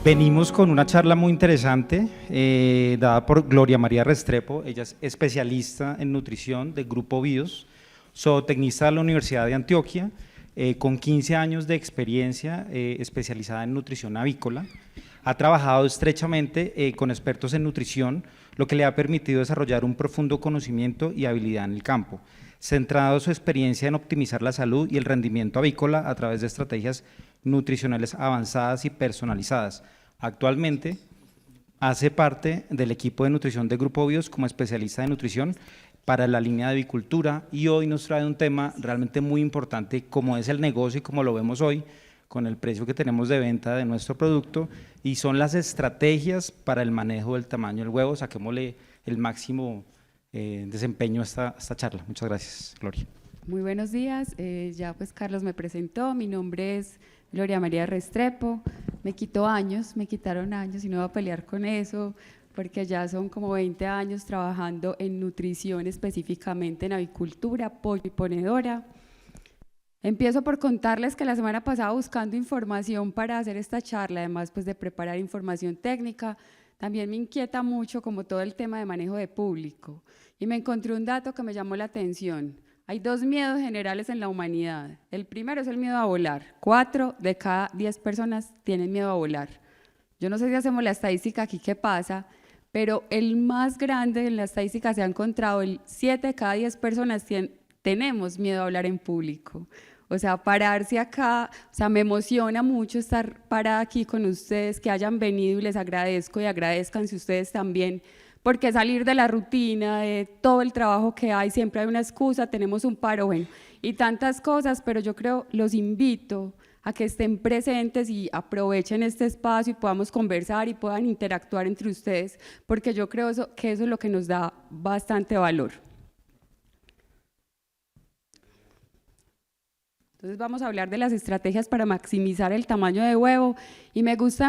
Venimos con una charla muy interesante dada por Gloria María Restrepo. Ella es especialista en nutrición del Grupo BIOS, zootecnista de la Universidad de Antioquia, con 15 años de experiencia especializada en nutrición avícola. Ha trabajado estrechamente con expertos en nutrición, lo que le ha permitido desarrollar un profundo conocimiento y habilidad en el campo, centrado su experiencia en optimizar la salud y el rendimiento avícola a través de estrategias nutricionales avanzadas y personalizadas. Actualmente hace parte del equipo de nutrición de Grupo BIOS como especialista de nutrición para la línea de avicultura, y hoy nos trae un tema realmente muy importante, como es el negocio y como lo vemos hoy con el precio que tenemos de venta de nuestro producto, y son las estrategias para el manejo del tamaño del huevo. Saquémosle el máximo desempeño a esta charla. Muchas gracias, Gloria. Muy buenos días. Ya pues Carlos me presentó. Mi nombre es Gloria María Restrepo. Me quitaron años y no voy a pelear con eso, porque ya son como 20 años trabajando en nutrición, específicamente en avicultura, pollo y ponedora. Empiezo por contarles que la semana pasada, buscando información para hacer esta charla, además pues de preparar información técnica, también me inquieta mucho como todo el tema de manejo de público, y me encontré un dato que me llamó la atención. Hay dos miedos generales en la humanidad. El primero es el miedo a volar. 4 de cada 10 personas tienen miedo a volar. Yo no sé si hacemos la estadística aquí qué pasa, pero el más grande en la estadística se ha encontrado, el 7 de cada 10 personas tenemos miedo a hablar en público. O sea, pararse acá, o sea, me emociona mucho estar parada aquí con ustedes, que hayan venido, y les agradezco, y agradezcanse ustedes también, porque salir de la rutina, de todo el trabajo que hay, siempre hay una excusa, tenemos un paro, bueno, y tantas cosas, pero yo creo, los invito a que estén presentes y aprovechen este espacio y podamos conversar y puedan interactuar entre ustedes, porque yo creo que eso es lo que nos da bastante valor. Entonces vamos a hablar de las estrategias para maximizar el tamaño de huevo, y me gusta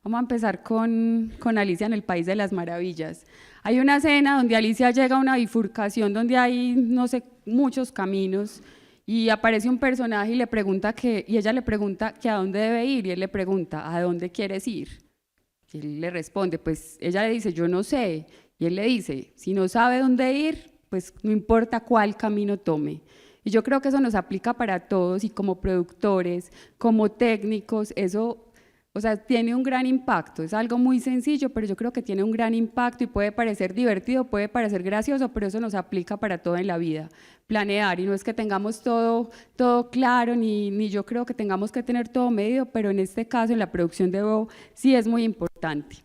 vamos a empezar con Alicia en el País de las Maravillas. Hay una escena donde Alicia llega a una bifurcación donde hay, no sé, muchos caminos, y aparece un personaje y ella le pregunta que a dónde debe ir, y él le pregunta, ¿a dónde quieres ir? Y él le responde, pues ella le dice, yo no sé, y él le dice, si no sabe dónde ir, pues no importa cuál camino tome. Y yo creo que eso nos aplica para todos, y como productores, como técnicos, eso, o sea, tiene un gran impacto. Es algo muy sencillo, pero yo creo que tiene un gran impacto, y puede parecer divertido, puede parecer gracioso, pero eso nos aplica para todo en la vida. Planear, y no es que tengamos todo claro, ni yo creo que tengamos que tener todo medido, pero en este caso, en la producción de huevo, sí es muy importante.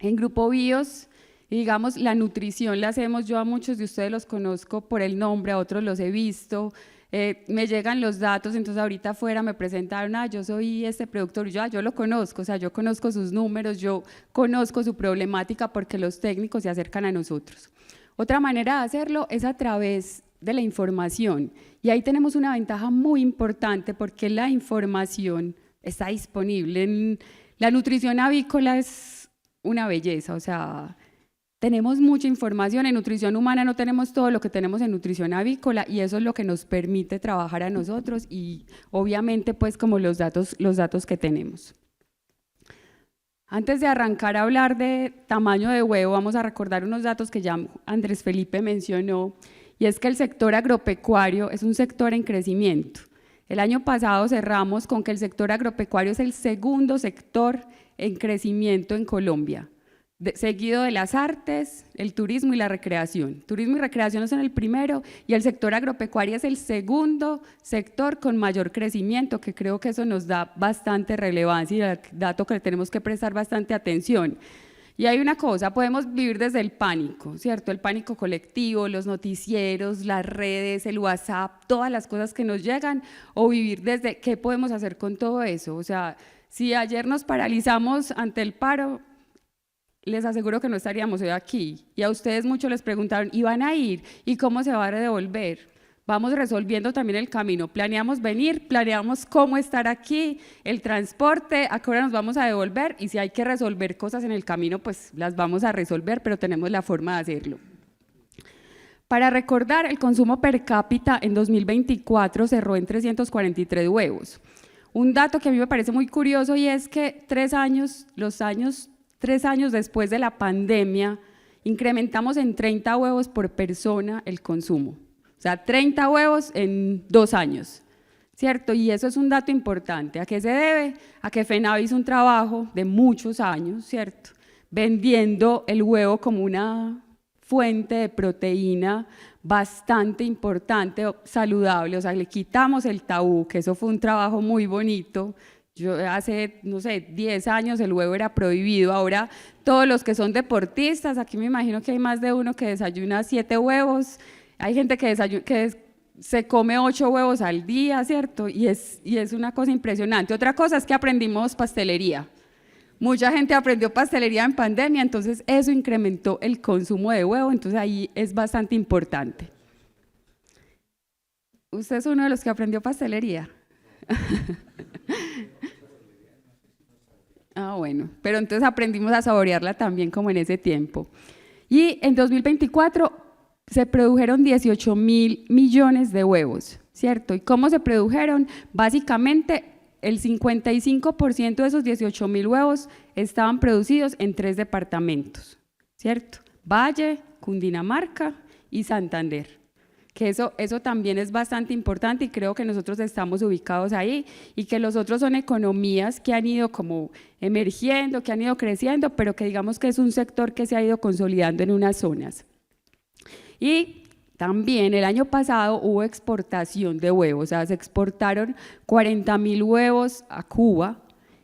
En Grupo BIOS, digamos, la nutrición la hacemos, yo a muchos de ustedes los conozco por el nombre, a otros los he visto, me llegan los datos, entonces ahorita afuera me presentaron, yo soy este productor, y yo lo conozco, o sea, yo conozco sus números, yo conozco su problemática, porque los técnicos se acercan a nosotros. Otra manera de hacerlo es a través de la información, y ahí tenemos una ventaja muy importante, porque la información está disponible. La nutrición avícola es una belleza, o sea, tenemos mucha información. En nutrición humana no tenemos todo lo que tenemos en nutrición avícola, y eso es lo que nos permite trabajar a nosotros, y obviamente pues como los datos que tenemos. Antes de arrancar a hablar de tamaño de huevo, vamos a recordar unos datos que ya Andrés Felipe mencionó, y es que el sector agropecuario es un sector en crecimiento. El año pasado cerramos con que el sector agropecuario es el segundo sector en crecimiento en Colombia, seguido de las artes, el turismo y la recreación. Turismo y recreación son el primero, y el sector agropecuario es el segundo sector con mayor crecimiento, que creo que eso nos da bastante relevancia y el dato que le tenemos que prestar bastante atención. Y hay una cosa, podemos vivir desde el pánico, ¿cierto? El pánico colectivo, los noticieros, las redes, el WhatsApp, todas las cosas que nos llegan, o vivir desde qué podemos hacer con todo eso. O sea, si ayer nos paralizamos ante el paro, les aseguro que no estaríamos hoy aquí. Y a ustedes muchos les preguntaron, ¿y van a ir? ¿Y cómo se va a devolver? Vamos resolviendo también el camino. Planeamos venir, planeamos cómo estar aquí, el transporte, a qué hora nos vamos a devolver, y si hay que resolver cosas en el camino, pues las vamos a resolver, pero tenemos la forma de hacerlo. Para recordar, el consumo per cápita en 2024 cerró en 343 huevos. un dato que a mí me parece muy curioso y es que 3 años después de la pandemia, incrementamos en 30 huevos por persona el consumo. O sea, 30 huevos en 2 años, ¿cierto? Y eso es un dato importante. ¿A qué se debe? A que FENAVI hizo un trabajo de muchos años, ¿cierto? Vendiendo el huevo como una fuente de proteína bastante importante, saludable, o sea, le quitamos el tabú, que eso fue un trabajo muy bonito. Yo hace, no sé, 10 años el huevo era prohibido, ahora todos los que son deportistas, aquí me imagino que hay más de uno que desayuna 7 huevos, hay gente que se come 8 huevos al día, ¿cierto? Y es una cosa impresionante. Otra cosa es que aprendimos pastelería. Mucha gente aprendió pastelería en pandemia, entonces eso incrementó el consumo de huevo, entonces ahí es bastante importante. ¿Usted es uno de los que aprendió pastelería? Ah, bueno, pero entonces aprendimos a saborearla también como en ese tiempo. Y en 2024 se produjeron 18.000 millones de huevos, ¿cierto? ¿Y cómo se produjeron? Básicamente el 55% de esos 18.000 huevos estaban producidos en 3 departamentos, ¿cierto? Valle, Cundinamarca y Santander, que eso también es bastante importante y creo que nosotros estamos ubicados ahí y que los otros son economías que han ido como emergiendo, que han ido creciendo, pero que digamos que es un sector que se ha ido consolidando en unas zonas. Y también el año pasado hubo exportación de huevos, o sea, se exportaron 40.000 huevos a Cuba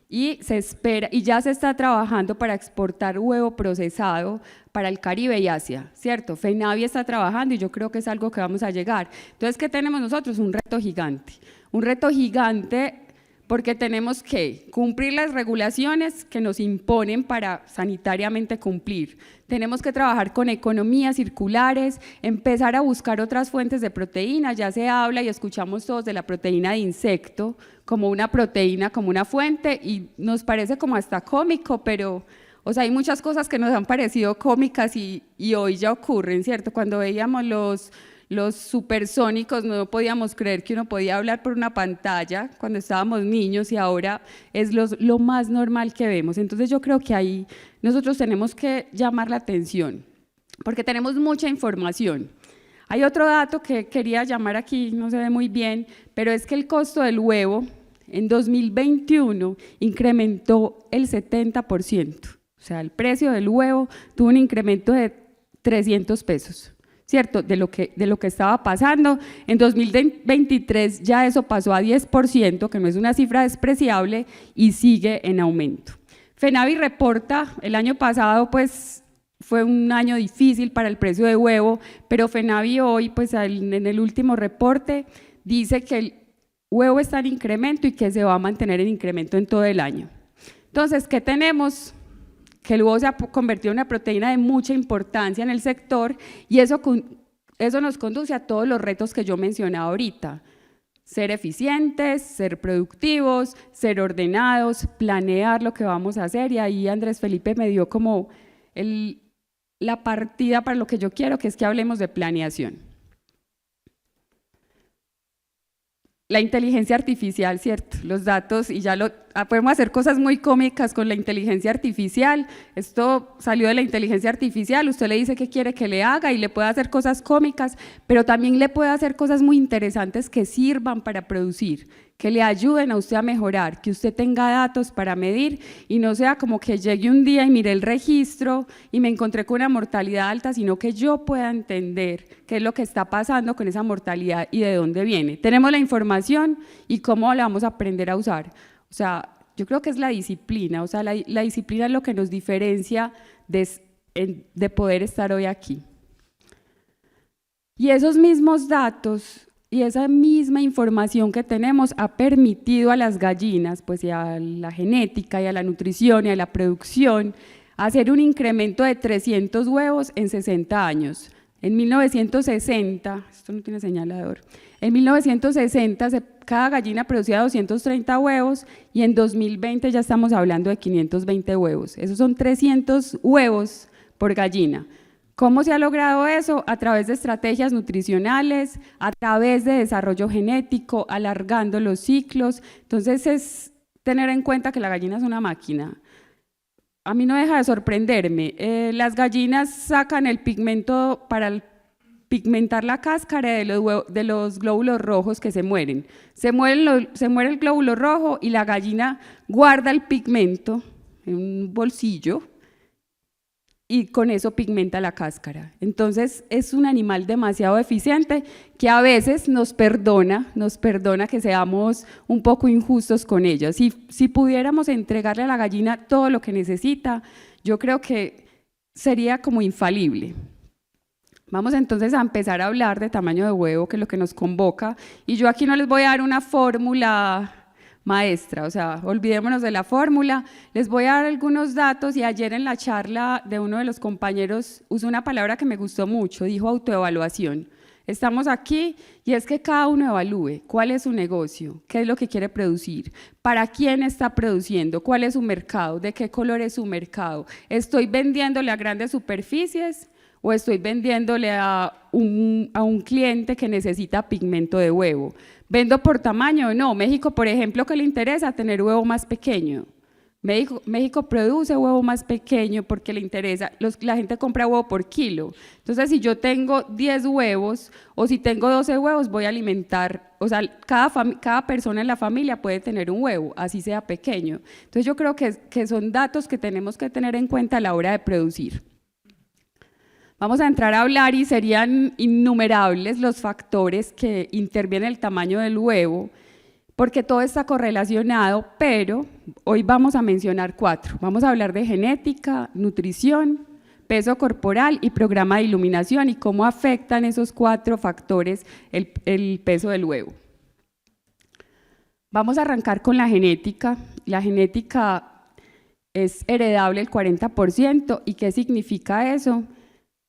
y se espera, y ya se está trabajando para exportar huevo procesado para el Caribe y Asia, ¿cierto? FENAVI está trabajando y yo creo que es algo que vamos a llegar. Entonces, ¿qué tenemos nosotros? Un reto gigante porque tenemos que cumplir las regulaciones que nos imponen para sanitariamente cumplir. Tenemos que trabajar con economías circulares, empezar a buscar otras fuentes de proteína. Ya se habla y escuchamos todos de la proteína de insecto como una proteína, como una fuente, y nos parece como hasta cómico, pero o sea, hay muchas cosas que nos han parecido cómicas y hoy ya ocurren, ¿cierto? Cuando veíamos los supersónicos no podíamos creer que uno podía hablar por una pantalla cuando estábamos niños y ahora es lo más normal que vemos. Entonces yo creo que ahí nosotros tenemos que llamar la atención porque tenemos mucha información. Hay otro dato que quería llamar aquí, no se ve muy bien, pero es que el costo del huevo en 2021 incrementó el 70%. O sea, el precio del huevo tuvo un incremento de 300 pesos. ¿Cierto? De lo que estaba pasando. En 2023 ya eso pasó a 10%, que no es una cifra despreciable, y sigue en aumento. FENAVI reporta, el año pasado pues fue un año difícil para el precio de huevo, pero FENAVI hoy pues en el último reporte dice que el huevo está en incremento y que se va a mantener en incremento en todo el año. Entonces, ¿qué tenemos? Que el huevo se ha convertido en una proteína de mucha importancia en el sector y eso nos conduce a todos los retos que yo mencionaba ahorita. Ser eficientes, ser productivos, ser ordenados, planear lo que vamos a hacer y ahí Andrés Felipe me dio como la partida para lo que yo quiero, que es que hablemos de planeación. La inteligencia artificial, ¿cierto? Los datos y podemos hacer cosas muy cómicas con la inteligencia artificial. Esto salió de la inteligencia artificial, usted le dice qué quiere que le haga y le puede hacer cosas cómicas, pero también le puede hacer cosas muy interesantes que sirvan para producir, que le ayuden a usted a mejorar, que usted tenga datos para medir y no sea como que llegue un día y mire el registro y me encontré con una mortalidad alta, sino que yo pueda entender qué es lo que está pasando con esa mortalidad y de dónde viene. Tenemos la información y cómo la vamos a aprender a usar. O sea, yo creo que es la disciplina, o sea, la disciplina es lo que nos diferencia de poder estar hoy aquí. Y esos mismos datos y esa misma información que tenemos ha permitido a las gallinas, pues y a la genética y a la nutrición y a la producción, hacer un incremento de 300 huevos en 60 años. En 1960, esto no tiene señalador, en 1960 cada gallina producía 230 huevos y en 2020 ya estamos hablando de 520 huevos. Esos son 300 huevos por gallina. ¿Cómo se ha logrado eso? A través de estrategias nutricionales, a través de desarrollo genético, alargando los ciclos. Entonces es tener en cuenta que la gallina es una máquina. A mí no deja de sorprenderme. Las gallinas sacan el pigmento para pigmentar la cáscara de los glóbulos rojos que se mueren. Se muere el glóbulo rojo y la gallina guarda el pigmento en un bolsillo y con eso pigmenta la cáscara. Entonces es un animal demasiado eficiente que a veces nos perdona que seamos un poco injustos con ella. Si pudiéramos entregarle a la gallina todo lo que necesita, yo creo que sería como infalible. Vamos entonces a empezar a hablar de tamaño de huevo, que es lo que nos convoca, y yo aquí no les voy a dar una fórmula maestra, o sea, olvidémonos de la fórmula, les voy a dar algunos datos y ayer en la charla de uno de los compañeros usó una palabra que me gustó mucho, dijo autoevaluación. Estamos aquí y es que cada uno evalúe cuál es su negocio, qué es lo que quiere producir, para quién está produciendo, cuál es su mercado, de qué color es su mercado. ¿Estoy vendiéndole a grandes superficies o estoy vendiéndole a un cliente que necesita pigmento de huevo? ¿Vendo por tamaño? No. México, por ejemplo, ¿qué le interesa? Tener huevo más pequeño. México produce huevo más pequeño porque le interesa, la gente compra huevo por kilo. Entonces, si yo tengo 10 huevos o si tengo 12 huevos, voy a alimentar, o sea, cada persona en la familia puede tener un huevo, así sea pequeño. Entonces, yo creo que son datos que tenemos que tener en cuenta a la hora de producir. Vamos a entrar a hablar y serían innumerables los factores que intervienen en el tamaño del huevo, porque todo está correlacionado, pero hoy vamos a mencionar 4. Vamos a hablar de genética, nutrición, peso corporal y programa de iluminación y cómo afectan esos 4 factores el peso del huevo. Vamos a arrancar con la genética. La genética es heredable el 40%. ¿Y qué significa eso?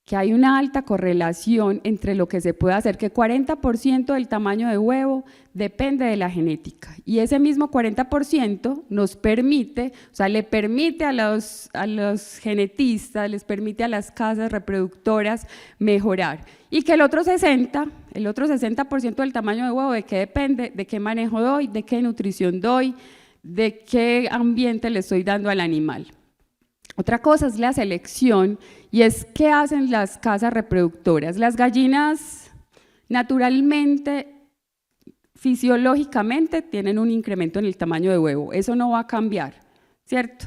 Que hay una alta correlación entre lo que se puede hacer, que 40% del tamaño de huevo depende de la genética y ese mismo 40% nos permite, o sea, le permite a los genetistas, les permite a las casas reproductoras mejorar y que el otro 60% del tamaño de huevo, ¿de qué depende? ¿De qué manejo doy? ¿De qué nutrición doy? ¿De qué ambiente le estoy dando al animal? Otra cosa es la selección y es qué hacen las casas reproductoras. Las gallinas naturalmente, fisiológicamente tienen un incremento en el tamaño de huevo, eso no va a cambiar, ¿cierto?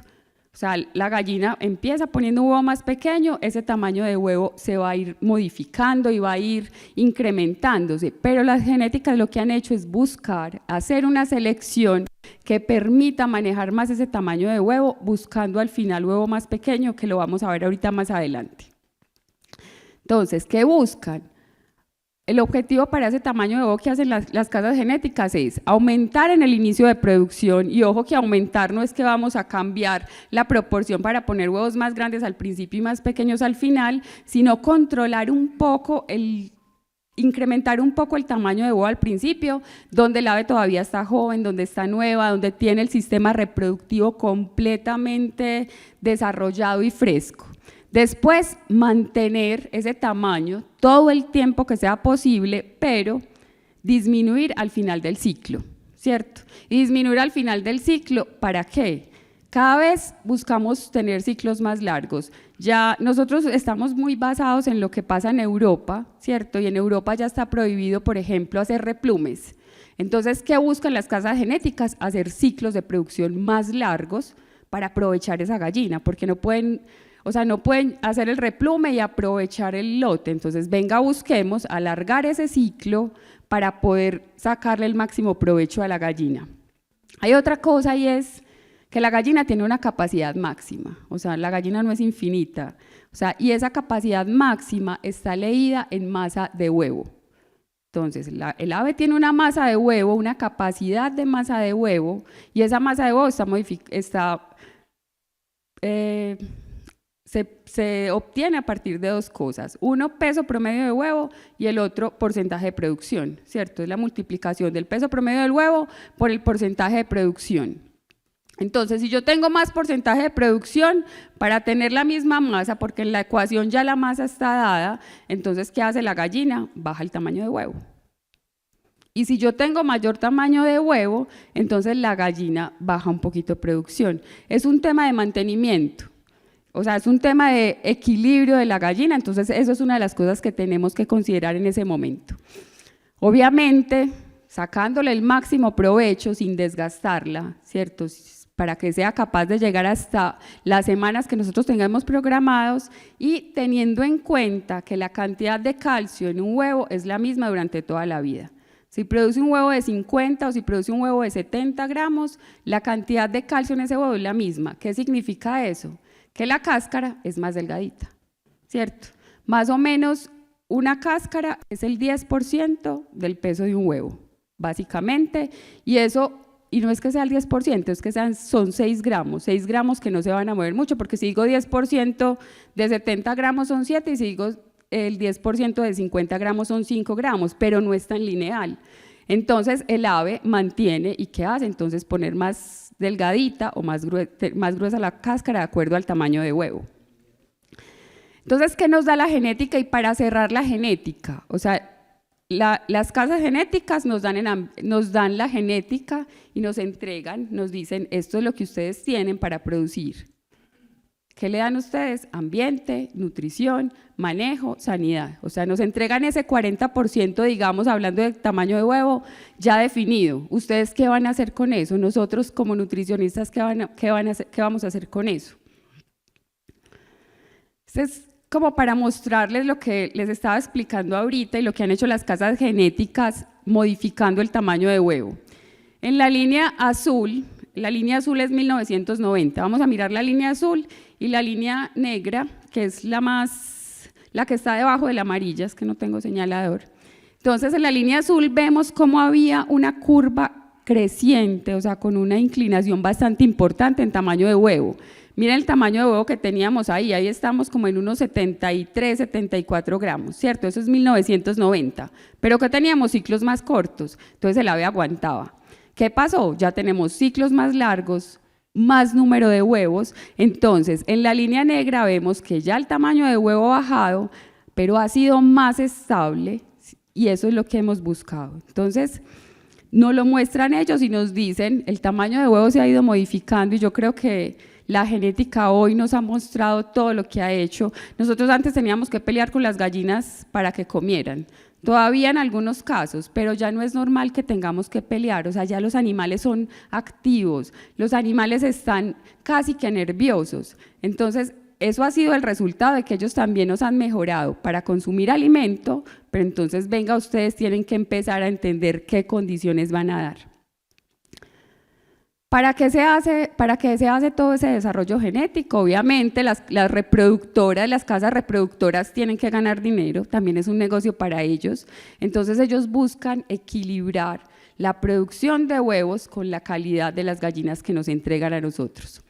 O sea, la gallina empieza poniendo un huevo más pequeño, ese tamaño de huevo se va a ir modificando y va a ir incrementándose, pero las genéticas lo que han hecho es buscar, hacer una selección que permita manejar más ese tamaño de huevo, buscando al final huevo más pequeño, que lo vamos a ver ahorita más adelante. Entonces, ¿qué buscan? El objetivo para ese tamaño de huevo que hacen las casas genéticas es aumentar en el inicio de producción, y ojo que aumentar no es que vamos a cambiar la proporción para poner huevos más grandes al principio y más pequeños al final, sino controlar un poco incrementar un poco el tamaño de huevo al principio, donde el ave todavía está joven, donde está nueva, donde tiene el sistema reproductivo completamente desarrollado y fresco. Después, mantener ese tamaño todo el tiempo que sea posible, pero disminuir al final del ciclo, ¿cierto? Y disminuir al final del ciclo, ¿para qué? Cada vez buscamos tener ciclos más largos. Ya nosotros estamos muy basados en lo que pasa en Europa, ¿cierto? Y en Europa ya está prohibido, por ejemplo, hacer replumes. Entonces, ¿qué buscan las casas genéticas? Hacer ciclos de producción más largos para aprovechar esa gallina, porque no pueden hacer el replume y aprovechar el lote. Entonces, venga, busquemos alargar ese ciclo para poder sacarle el máximo provecho a la gallina. Hay otra cosa y es que la gallina tiene una capacidad máxima, o sea, la gallina no es infinita, o sea, y esa capacidad máxima está leída en masa de huevo. Entonces, el ave tiene una masa de huevo, una capacidad de masa de huevo, y esa masa de huevo se obtiene a partir de 2 cosas, uno peso promedio de huevo y el otro porcentaje de producción, ¿cierto? Es la multiplicación del peso promedio del huevo por el porcentaje de producción. Entonces, si yo tengo más porcentaje de producción, para tener la misma masa, porque en la ecuación ya la masa está dada, entonces, ¿qué hace la gallina? Baja el tamaño de huevo. Y si yo tengo mayor tamaño de huevo, entonces la gallina baja un poquito de producción. Es un tema de mantenimiento, o sea, es un tema de equilibrio de la gallina, entonces eso es una de las cosas que tenemos que considerar en ese momento. Obviamente, sacándole el máximo provecho sin desgastarla, ¿cierto?, para que sea capaz de llegar hasta las semanas que nosotros tengamos programados y teniendo en cuenta que la cantidad de calcio en un huevo es la misma durante toda la vida. Si produce un huevo de 50 o si produce un huevo de 70 gramos, la cantidad de calcio en ese huevo es la misma. ¿Qué significa eso? Que la cáscara es más delgadita, ¿cierto? Más o menos una cáscara es el 10% del peso de un huevo, básicamente, y no es que sea el 10%, es que son 6 gramos que no se van a mover mucho, porque si digo 10% de 70 gramos son 7 y si digo el 10% de 50 gramos son 5 gramos, pero no es tan lineal. Entonces el ave mantiene, ¿y qué hace? Entonces poner más delgadita o más gruesa la cáscara de acuerdo al tamaño de huevo. Entonces, ¿qué nos da la genética? Y para cerrar la genética, o sea, las casas genéticas nos dan la genética y nos entregan, nos dicen, esto es lo que ustedes tienen para producir. ¿Qué le dan ustedes? Ambiente, nutrición, manejo, sanidad. O sea, nos entregan ese 40%, digamos, hablando del tamaño de huevo, ya definido. ¿Ustedes qué van a hacer con eso? Nosotros como nutricionistas, ¿qué vamos a hacer con eso? Es como para mostrarles lo que les estaba explicando ahorita y lo que han hecho las casas genéticas modificando el tamaño de huevo. En la línea azul es 1990. Vamos a mirar la línea azul y la línea negra, que es la que está debajo de la amarilla, es que no tengo señalador. Entonces, en la línea azul vemos cómo había una curva creciente, o sea, con una inclinación bastante importante en tamaño de huevo. Miren el tamaño de huevo que teníamos ahí estamos como en unos 73, 74 gramos, ¿cierto? Eso es 1990, pero que teníamos ciclos más cortos, entonces el ave aguantaba. ¿Qué pasó? Ya tenemos ciclos más largos, más número de huevos, entonces en la línea negra vemos que ya el tamaño de huevo ha bajado, pero ha sido más estable y eso es lo que hemos buscado. Entonces, no lo muestran ellos y nos dicen, el tamaño de huevo se ha ido modificando y yo creo que la genética hoy nos ha mostrado todo lo que ha hecho. Nosotros antes teníamos que pelear con las gallinas para que comieran, todavía en algunos casos, pero ya no es normal que tengamos que pelear, o sea, ya los animales son activos, los animales están casi que nerviosos, entonces eso ha sido el resultado de que ellos también nos han mejorado para consumir alimento, pero entonces venga, ustedes tienen que empezar a entender qué condiciones van a dar. ¿Para qué se hace todo ese desarrollo genético? Obviamente las reproductoras, las casas reproductoras tienen que ganar dinero, también es un negocio para ellos, entonces ellos buscan equilibrar la producción de huevos con la calidad de las gallinas que nos entregan a nosotros.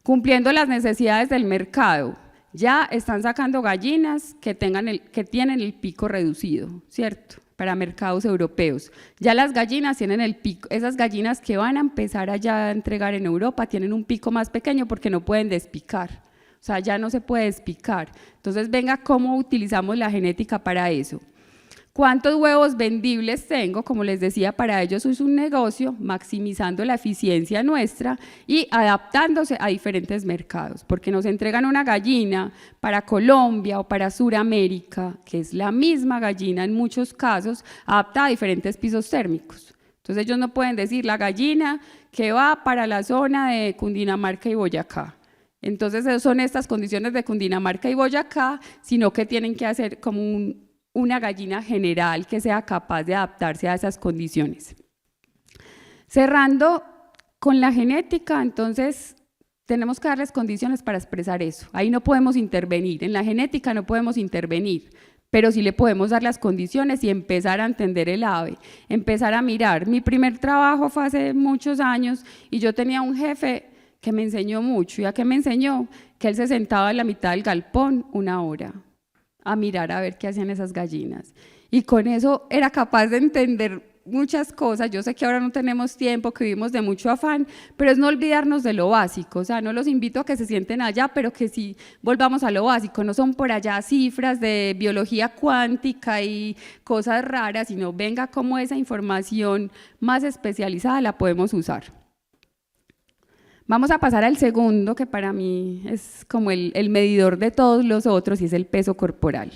Cumpliendo las necesidades del mercado, ya están sacando gallinas que tienen el pico reducido, ¿cierto?, para mercados europeos. Ya las gallinas tienen el pico, esas gallinas que van a empezar allá a entregar en Europa tienen un pico más pequeño porque no pueden despicar, o sea, ya no se puede despicar. Entonces, venga, ¿cómo utilizamos la genética para eso? ¿Cuántos huevos vendibles tengo? Como les decía, para ellos es un negocio, maximizando la eficiencia nuestra y adaptándose a diferentes mercados, porque nos entregan una gallina para Colombia o para Suramérica, que es la misma gallina en muchos casos, adaptada a diferentes pisos térmicos. Entonces ellos no pueden decir la gallina que va para la zona de Cundinamarca y Boyacá. Entonces son estas condiciones de Cundinamarca y Boyacá, sino que tienen que hacer como una gallina general que sea capaz de adaptarse a esas condiciones. Cerrando con la genética, entonces tenemos que darles condiciones para expresar eso. Ahí no podemos intervenir, en la genética no podemos intervenir, pero sí le podemos dar las condiciones y empezar a entender el ave, empezar a mirar. Mi primer trabajo fue hace muchos años y yo tenía un jefe que me enseñó mucho. ¿Y a qué me enseñó? Que él se sentaba en la mitad del galpón 1 hora a mirar a ver qué hacían esas gallinas. Y con eso era capaz de entender muchas cosas. Yo sé que ahora no tenemos tiempo, que vivimos de mucho afán, pero es no olvidarnos de lo básico. O sea, no los invito a que se sienten allá, pero que sí volvamos a lo básico. No son por allá cifras de biología cuántica y cosas raras, sino venga cómo esa información más especializada la podemos usar. Vamos a pasar al segundo, que para mí es como el medidor de todos los otros, y es el peso corporal.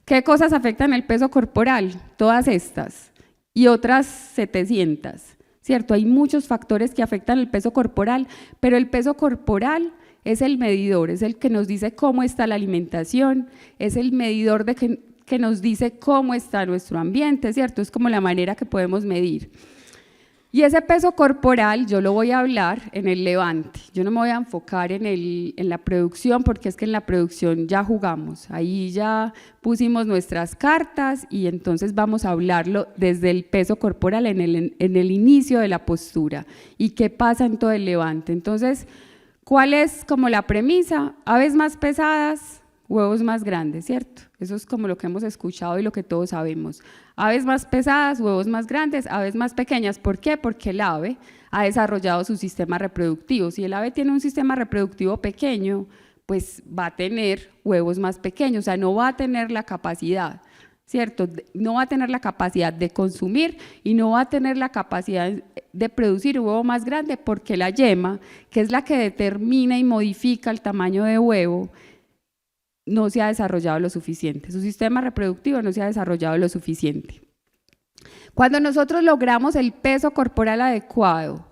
¿Qué cosas afectan el peso corporal? Todas estas y otras 700, ¿cierto? Hay muchos factores que afectan el peso corporal, pero el peso corporal es el medidor, es el que nos dice cómo está la alimentación, es el medidor que nos dice cómo está nuestro ambiente, ¿cierto? Es como la manera que podemos medir. Y ese peso corporal yo lo voy a hablar en el levante. Yo no me voy a enfocar en la producción, porque es que en la producción ya jugamos. Ahí ya pusimos nuestras cartas y entonces vamos a hablarlo desde el peso corporal en el inicio de la postura. ¿Y qué pasa en todo el levante? Entonces, ¿cuál es como la premisa? Aves más pesadas, huevos más grandes, ¿cierto? Eso es como lo que hemos escuchado y lo que todos sabemos. Aves más pesadas, huevos más grandes, aves más pequeñas. ¿Por qué? Porque el ave ha desarrollado su sistema reproductivo. Si el ave tiene un sistema reproductivo pequeño, pues va a tener huevos más pequeños, o sea, no va a tener la capacidad, ¿cierto? No va a tener la capacidad de consumir y no va a tener la capacidad de producir un huevo más grande, porque la yema, que es la que determina y modifica el tamaño de huevo, no se ha desarrollado lo suficiente, su sistema reproductivo no se ha desarrollado lo suficiente. Cuando nosotros logramos el peso corporal adecuado,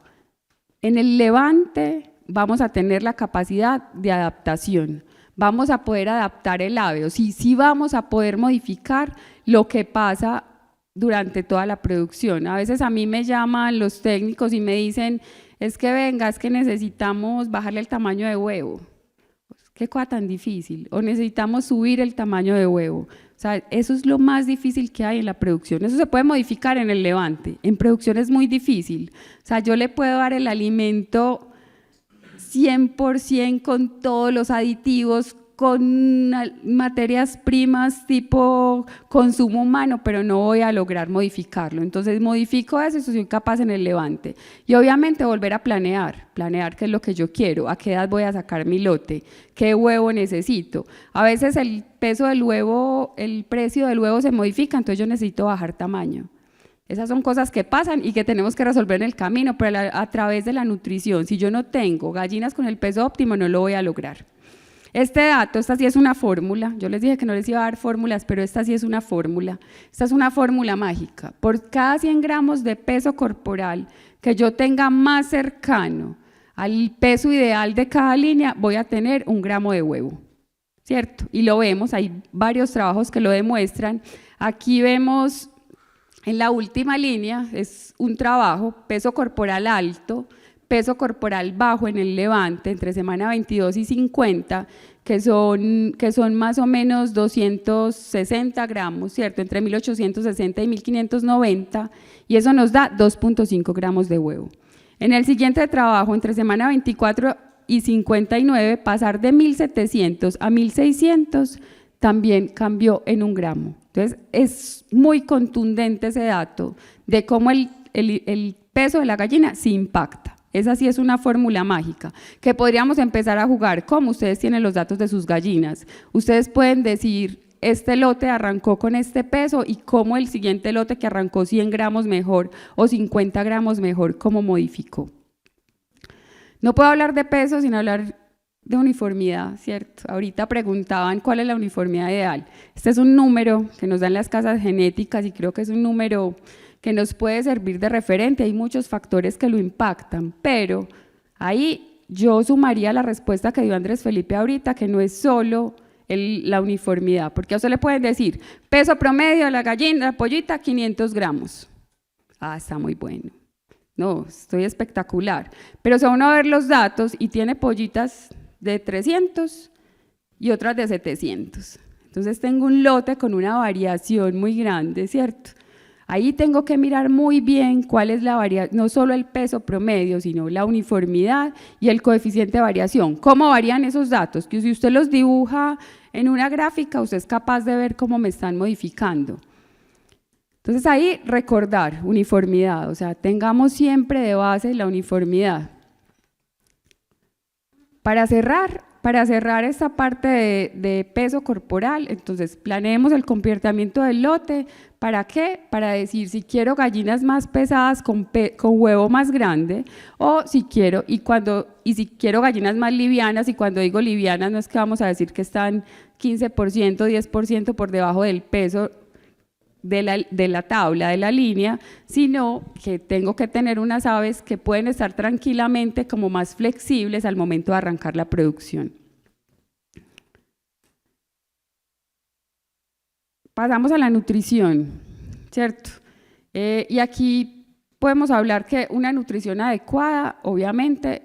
en el levante vamos a tener la capacidad de adaptación, vamos a poder adaptar el ave, o sí vamos a poder modificar lo que pasa durante toda la producción. A veces a mí me llaman los técnicos y me dicen, es que venga, es que necesitamos bajarle el tamaño de huevo. ¿Qué cosa tan difícil? O necesitamos subir el tamaño de huevo. O sea, eso es lo más difícil que hay en la producción. Eso se puede modificar en el levante. En producción es muy difícil. O sea, yo le puedo dar el alimento 100% con todos los aditivos, con materias primas tipo consumo humano, pero no voy a lograr modificarlo. Entonces modifico eso y soy capaz en el levante. Y obviamente volver a planear qué es lo que yo quiero, a qué edad voy a sacar mi lote, qué huevo necesito. A veces el peso del huevo, el precio del huevo se modifica, entonces yo necesito bajar tamaño. Esas son cosas que pasan y que tenemos que resolver en el camino, pero a través de la nutrición. Si yo no tengo gallinas con el peso óptimo, no lo voy a lograr. Este dato, esta sí es una fórmula, yo les dije que no les iba a dar fórmulas, pero esta sí es una fórmula, esta es una fórmula mágica. Por cada 100 gramos de peso corporal que yo tenga más cercano al peso ideal de cada línea, voy a tener 1 gramo de huevo, ¿cierto? Y lo vemos, hay varios trabajos que lo demuestran. Aquí vemos en la última línea, es un trabajo, peso corporal alto, peso corporal bajo en el levante entre semana 22 y 50, que son más o menos 260 gramos, ¿cierto? Entre 1860 y 1590, y eso nos da 2.5 gramos de huevo. En el siguiente trabajo, entre semana 24 y 59, pasar de 1700 a 1600 también cambió en 1 gramo. Entonces, es muy contundente ese dato de cómo el peso de la gallina sí impacta. Esa sí es una fórmula mágica, que podríamos empezar a jugar. Como ustedes tienen los datos de sus gallinas, ustedes pueden decir, este lote arrancó con este peso y cómo el siguiente lote que arrancó 100 gramos mejor o 50 gramos mejor, cómo modificó. No puedo hablar de peso sin hablar de uniformidad, ¿cierto? Ahorita preguntaban cuál es la uniformidad ideal. Este es un número que nos dan las casas genéticas y creo que es un número que nos puede servir de referente. Hay muchos factores que lo impactan, pero ahí yo sumaría la respuesta que dio Andrés Felipe ahorita, que no es solo la uniformidad, porque a usted le pueden decir, peso promedio de la gallina, la pollita, 500 gramos. Ah, está muy bueno. No, estoy espectacular. Pero si uno va a ver los datos y tiene pollitas de 300 y otras de 700. Entonces tengo un lote con una variación muy grande, ¿cierto? Ahí tengo que mirar muy bien cuál es la variación, no solo el peso promedio, sino la uniformidad y el coeficiente de variación. ¿Cómo varían esos datos? Que si usted los dibuja en una gráfica, usted es capaz de ver cómo me están modificando. Entonces ahí recordar, uniformidad, o sea, tengamos siempre de base la uniformidad. Para cerrar esta parte de peso corporal, entonces planeemos el comportamiento del lote. ¿Para qué? Para decir si quiero gallinas más pesadas con huevo más grande, o si quiero, si quiero gallinas más livianas, y cuando digo livianas no es que vamos a decir que están 15%, 10% por debajo del peso de la tabla, de la línea, sino que tengo que tener unas aves que pueden estar tranquilamente como más flexibles al momento de arrancar la producción. Pasamos a la nutrición, ¿cierto? Y aquí podemos hablar que una nutrición adecuada, obviamente,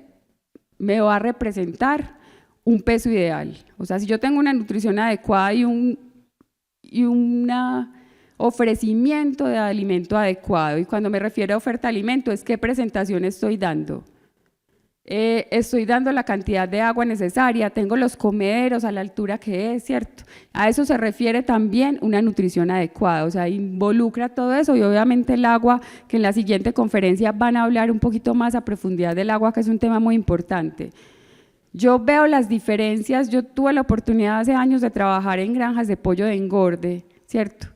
me va a representar un peso ideal. O sea, si yo tengo una nutrición adecuada y una ofrecimiento de alimento adecuado, y cuando me refiero a oferta de alimento es qué presentación estoy dando. Estoy dando la cantidad de agua necesaria, tengo los comederos a la altura que es, ¿cierto? A eso se refiere también una nutrición adecuada, o sea, involucra todo eso, y obviamente el agua, que en la siguiente conferencia van a hablar un poquito más a profundidad del agua, que es un tema muy importante. Yo veo las diferencias, yo tuve la oportunidad hace años de trabajar en granjas de pollo de engorde, ¿cierto?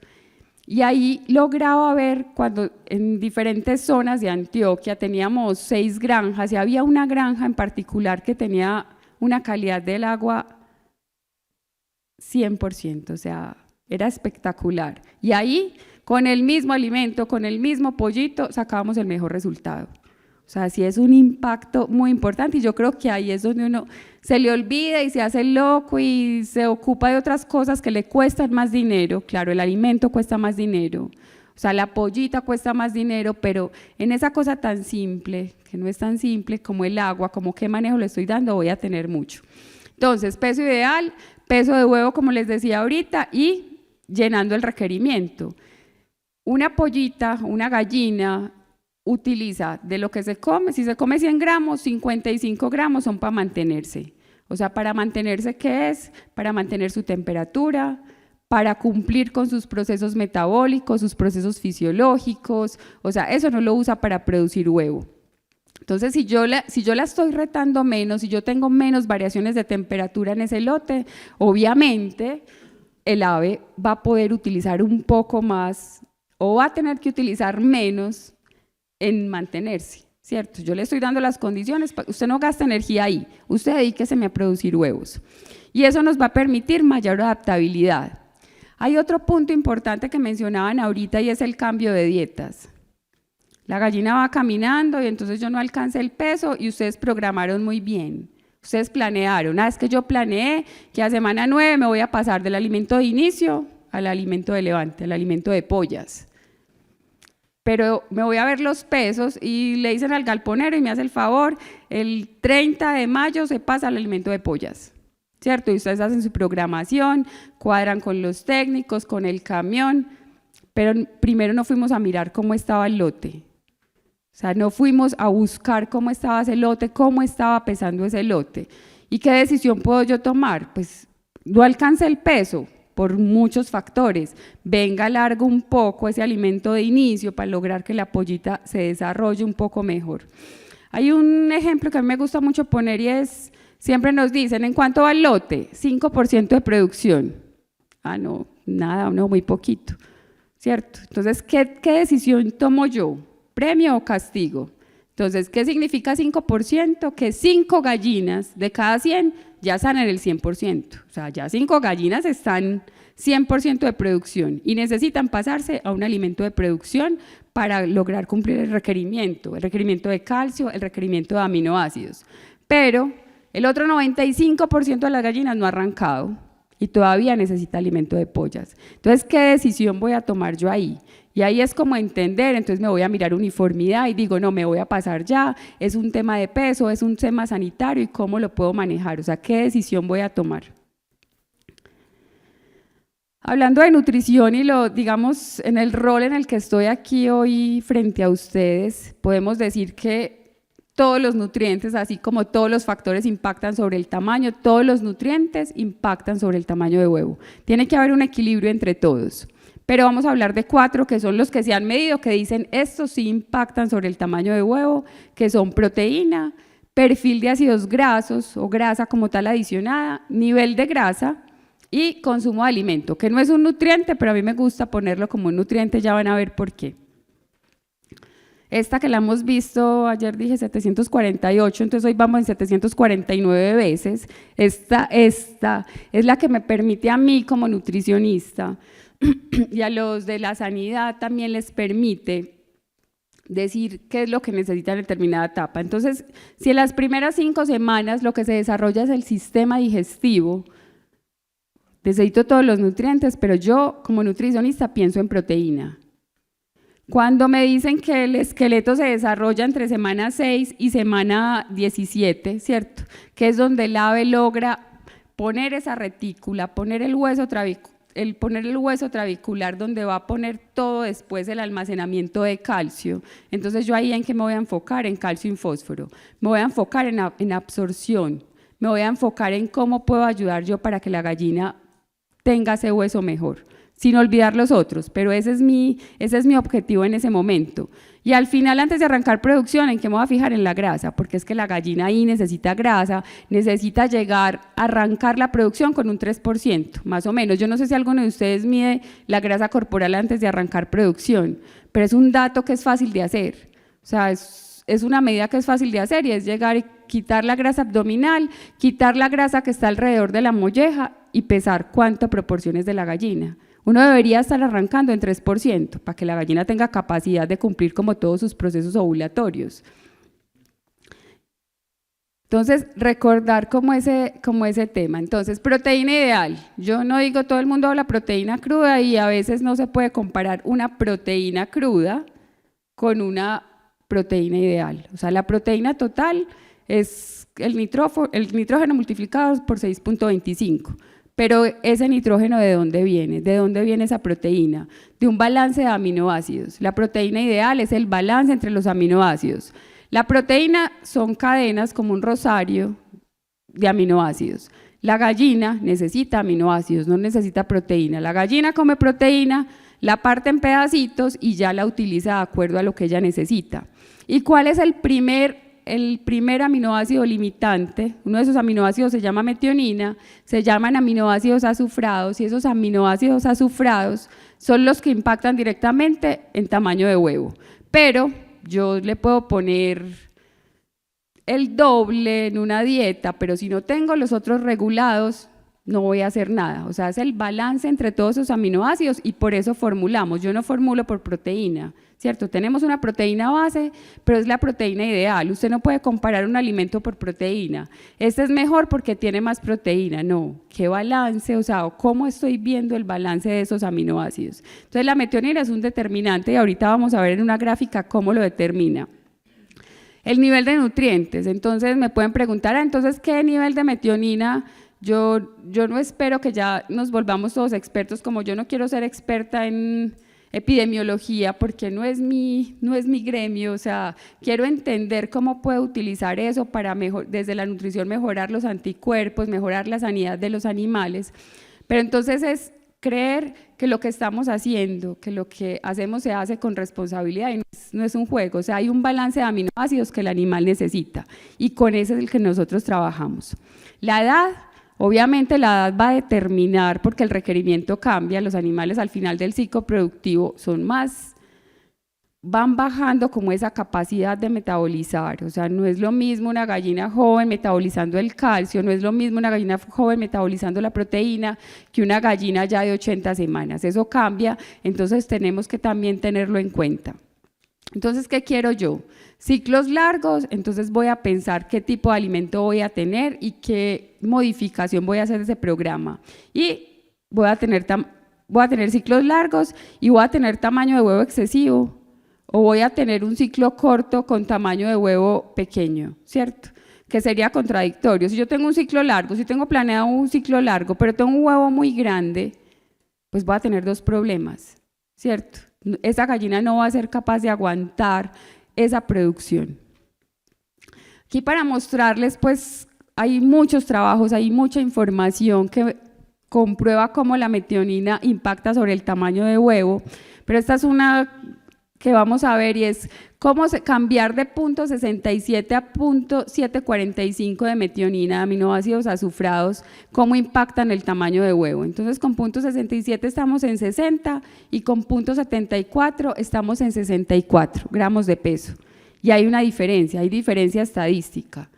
Y ahí lograba ver cuando en diferentes zonas de Antioquia teníamos 6 granjas y había una granja en particular que tenía una calidad del agua 100%, o sea, era espectacular. Y ahí, con el mismo alimento, con el mismo pollito, sacábamos el mejor resultado. O sea, sí es un impacto muy importante, y yo creo que ahí es donde uno se le olvida y se hace loco y se ocupa de otras cosas que le cuestan más dinero. Claro, el alimento cuesta más dinero, o sea, la pollita cuesta más dinero, pero en esa cosa tan simple, que no es tan simple como el agua, como qué manejo le estoy dando, voy a tener mucho. Entonces, peso ideal, peso de huevo, como les decía ahorita, y llenando el requerimiento. Una pollita, una gallina, utiliza de lo que se come, si se come 100 gramos, 55 gramos son para mantenerse. O sea, para mantenerse, ¿qué es? Para mantener su temperatura, para cumplir con sus procesos metabólicos, sus procesos fisiológicos, o sea, eso no lo usa para producir huevo. Entonces, si yo la estoy retando menos, si yo tengo menos variaciones de temperatura en ese lote, obviamente el ave va a poder utilizar un poco más, o va a tener que utilizar menos en mantenerse, ¿cierto? Yo le estoy dando las condiciones, usted no gasta energía ahí, usted dedíquese a producir huevos. Y eso nos va a permitir mayor adaptabilidad. Hay otro punto importante que mencionaban ahorita, y es el cambio de dietas. La gallina va caminando y entonces yo no alcancé el peso, y ustedes programaron muy bien. Ustedes planearon, es que yo planeé que a semana 9 me voy a pasar del alimento de inicio al alimento de levante, al alimento de pollas. Pero me voy a ver los pesos y le dicen al galponero y me hace el favor, el 30 de mayo se pasa al alimento de pollas, ¿cierto? Y ustedes hacen su programación, cuadran con los técnicos, con el camión, pero primero no fuimos a mirar cómo estaba el lote. O sea, no fuimos a buscar cómo estaba ese lote, cómo estaba pesando ese lote. ¿Y qué decisión puedo yo tomar? Pues no alcancé el peso, por muchos factores, venga, largo un poco ese alimento de inicio para lograr que la pollita se desarrolle un poco mejor. Hay un ejemplo que a mí me gusta mucho poner, y es, siempre nos dicen, ¿en cuánto va el lote? 5% de producción. Ah, no, nada, no, muy poquito, ¿cierto? Entonces, ¿qué decisión tomo yo? ¿Premio o castigo? Entonces, ¿qué significa 5%? Que 5 gallinas de cada 100 ya están en el 100%, o sea, ya 5 gallinas están 100% de producción y necesitan pasarse a un alimento de producción para lograr cumplir el requerimiento de calcio, el requerimiento de aminoácidos. Pero el otro 95% de las gallinas no ha arrancado y todavía necesita alimento de pollas. Entonces, ¿qué decisión voy a tomar yo ahí? Y ahí es como entender, entonces me voy a mirar uniformidad y digo, no, me voy a pasar ya, es un tema de peso, es un tema sanitario y cómo lo puedo manejar, o sea, ¿qué decisión voy a tomar? Hablando de nutrición y digamos, en el rol en el que estoy aquí hoy frente a ustedes, podemos decir que todos los nutrientes, así como todos los factores impactan sobre el tamaño, todos los nutrientes impactan sobre el tamaño de huevo. Tiene que haber un equilibrio entre todos. pero vamos a hablar de 4 que son los que se han medido, que dicen estos sí impactan sobre el tamaño de huevo, que son proteína, perfil de ácidos grasos o grasa como tal adicionada, nivel de grasa y consumo de alimento, que no es un nutriente, pero a mí me gusta ponerlo como un nutriente, ya van a ver por qué. Esta que la hemos visto, ayer dije 748, entonces hoy vamos en 749 veces. Esta es la que me permite a mí como nutricionista y a los de la sanidad también les permite decir qué es lo que necesitan en determinada etapa. Entonces, si en las primeras 5 semanas lo que se desarrolla es el sistema digestivo, necesito todos los nutrientes, pero yo como nutricionista pienso en proteína. Cuando me dicen que el esqueleto se desarrolla entre semana 6 y semana 17, ¿cierto? Que es donde el ave logra poner esa retícula, poner el hueso trabecular donde va a poner todo después el almacenamiento de calcio. Entonces yo ahí en qué me voy a enfocar, en calcio y fósforo. Me voy a enfocar en absorción, me voy a enfocar en cómo puedo ayudar yo para que la gallina tenga ese hueso mejor, sin olvidar los otros, pero ese es mi objetivo en ese momento. Y al final, antes de arrancar producción, ¿en qué me voy a fijar? En la grasa, porque es que la gallina ahí necesita grasa, necesita llegar a arrancar la producción con un 3%, más o menos. Yo no sé si alguno de ustedes mide la grasa corporal antes de arrancar producción, pero es un dato que es fácil de hacer. O sea, es una medida que es fácil de hacer y es llegar y quitar la grasa abdominal, quitar la grasa que está alrededor de la molleja y pesar cuánto proporciones de la gallina. Uno debería estar arrancando en 3% para que la gallina tenga capacidad de cumplir como todos sus procesos ovulatorios. Entonces, recordar como ese tema. Entonces, proteína ideal. Yo no digo, todo el mundo habla proteína cruda y a veces no se puede comparar una proteína cruda con una proteína ideal. O sea, la proteína total es el nitrógeno multiplicado por 6.25. Pero ese nitrógeno, ¿de dónde viene? ¿De dónde viene esa proteína? De un balance de aminoácidos. La proteína ideal es el balance entre los aminoácidos. La proteína son cadenas como un rosario de aminoácidos. La gallina necesita aminoácidos, no necesita proteína. La gallina come proteína, la parte en pedacitos y ya la utiliza de acuerdo a lo que ella necesita. ¿Y cuál es el primer aminoácido limitante? Uno de esos aminoácidos se llama metionina, se llaman aminoácidos azufrados y esos aminoácidos azufrados son los que impactan directamente en tamaño de huevo. Pero yo le puedo poner el doble en una dieta, pero si no tengo los otros regulados, no voy a hacer nada. O sea, es el balance entre todos esos aminoácidos y por eso formulamos. Yo no formulo por proteína, ¿cierto? Tenemos una proteína base, pero es la proteína ideal. Usted no puede comparar un alimento por proteína. Este es mejor porque tiene más proteína. No, ¿qué balance? O sea, ¿cómo estoy viendo el balance de esos aminoácidos? Entonces, la metionina es un determinante y ahorita vamos a ver en una gráfica cómo lo determina. El nivel de nutrientes. Entonces, me pueden preguntar, entonces, ¿qué nivel de metionina? Yo no espero que ya nos volvamos todos expertos, como yo no quiero ser experta en epidemiología porque no es mi gremio, o sea, quiero entender cómo puedo utilizar eso para desde la nutrición mejorar los anticuerpos, mejorar la sanidad de los animales, pero entonces es creer que lo que estamos haciendo, que lo que hacemos se hace con responsabilidad y no es un juego, o sea, hay un balance de aminoácidos que el animal necesita y con ese es el que nosotros trabajamos. La edad. Obviamente la edad va a determinar porque el requerimiento cambia, los animales al final del ciclo productivo van bajando como esa capacidad de metabolizar, o sea, no es lo mismo una gallina joven metabolizando el calcio, no es lo mismo una gallina joven metabolizando la proteína que una gallina ya de 80 semanas, eso cambia, entonces tenemos que también tenerlo en cuenta. Entonces, ¿qué quiero yo? Ciclos largos, entonces voy a pensar qué tipo de alimento voy a tener y qué modificación voy a hacer de ese programa. Y voy a tener ciclos largos y voy a tener tamaño de huevo excesivo o voy a tener un ciclo corto con tamaño de huevo pequeño, ¿cierto? Que sería contradictorio. Si yo tengo un ciclo largo, si tengo planeado un ciclo largo, pero tengo un huevo muy grande, pues voy a tener 2 problemas, ¿cierto? Esa gallina no va a ser capaz de aguantar esa producción. Aquí para mostrarles, pues hay muchos trabajos, hay mucha información que comprueba cómo la metionina impacta sobre el tamaño de huevo, pero esta es una que vamos a ver y es cómo cambiar de punto 67 a punto 745 de metionina, de aminoácidos azufrados, cómo impactan el tamaño de huevo. Entonces con punto 67 estamos en 60 y con punto 74 estamos en 64 gramos de peso. Y hay una diferencia, hay diferencia estadística.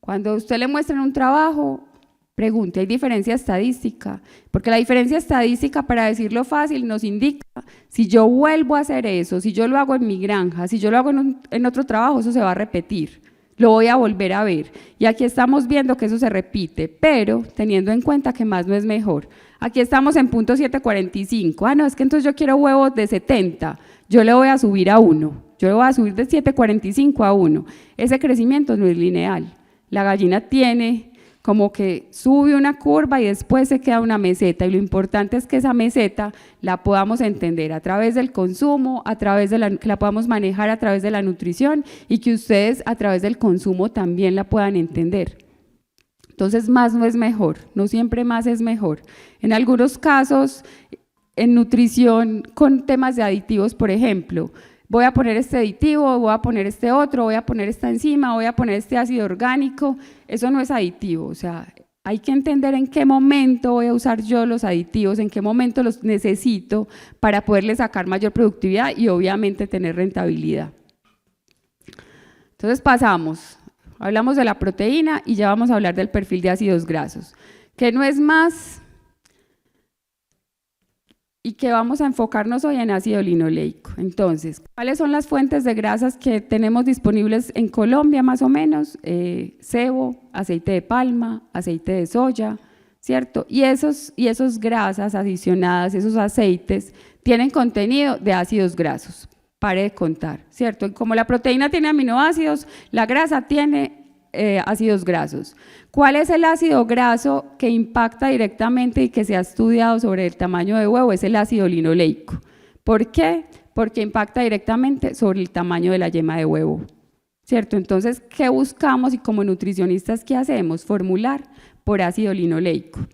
Cuando a usted le muestran un trabajo, pregunte, ¿hay diferencia estadística? Porque la diferencia estadística, para decirlo fácil, nos indica si yo vuelvo a hacer eso, si yo lo hago en mi granja, si yo lo hago en otro trabajo, eso se va a repetir, lo voy a volver a ver. Y aquí estamos viendo que eso se repite, pero teniendo en cuenta que más no es mejor. Aquí estamos en punto 745, no, es que entonces yo quiero huevos de 70, yo le voy a subir a 1, yo le voy a subir de 745 a 1. Ese crecimiento no es lineal, la gallina tiene como que sube una curva y después se queda una meseta, y lo importante es que esa meseta la podamos entender a través del consumo, que la podamos manejar a través de la nutrición y que ustedes a través del consumo también la puedan entender. Entonces más no es mejor, no siempre más es mejor. En algunos casos, en nutrición con temas de aditivos, por ejemplo, voy a poner este aditivo, voy a poner este otro, voy a poner esta enzima, voy a poner este ácido orgánico, eso no es aditivo, o sea, hay que entender en qué momento voy a usar yo los aditivos, en qué momento los necesito para poderle sacar mayor productividad y obviamente tener rentabilidad. Entonces hablamos de la proteína y ya vamos a hablar del perfil de ácidos grasos, que no es más y que vamos a enfocarnos hoy en ácido linoleico. Entonces, ¿cuáles son las fuentes de grasas que tenemos disponibles en Colombia más o menos? Cebo, aceite de palma, aceite de soya, ¿cierto? Y esos grasas adicionadas, esos aceites, tienen contenido de ácidos grasos. Pare de contar, ¿cierto? Como la proteína tiene aminoácidos, la grasa tiene ácidos grasos. ¿Cuál es el ácido graso que impacta directamente y que se ha estudiado sobre el tamaño de huevo? Es el ácido linoleico. ¿Por qué? Porque impacta directamente sobre el tamaño de la yema de huevo, ¿cierto? Entonces, ¿qué buscamos y como nutricionistas qué hacemos? Formular por ácido linoleico.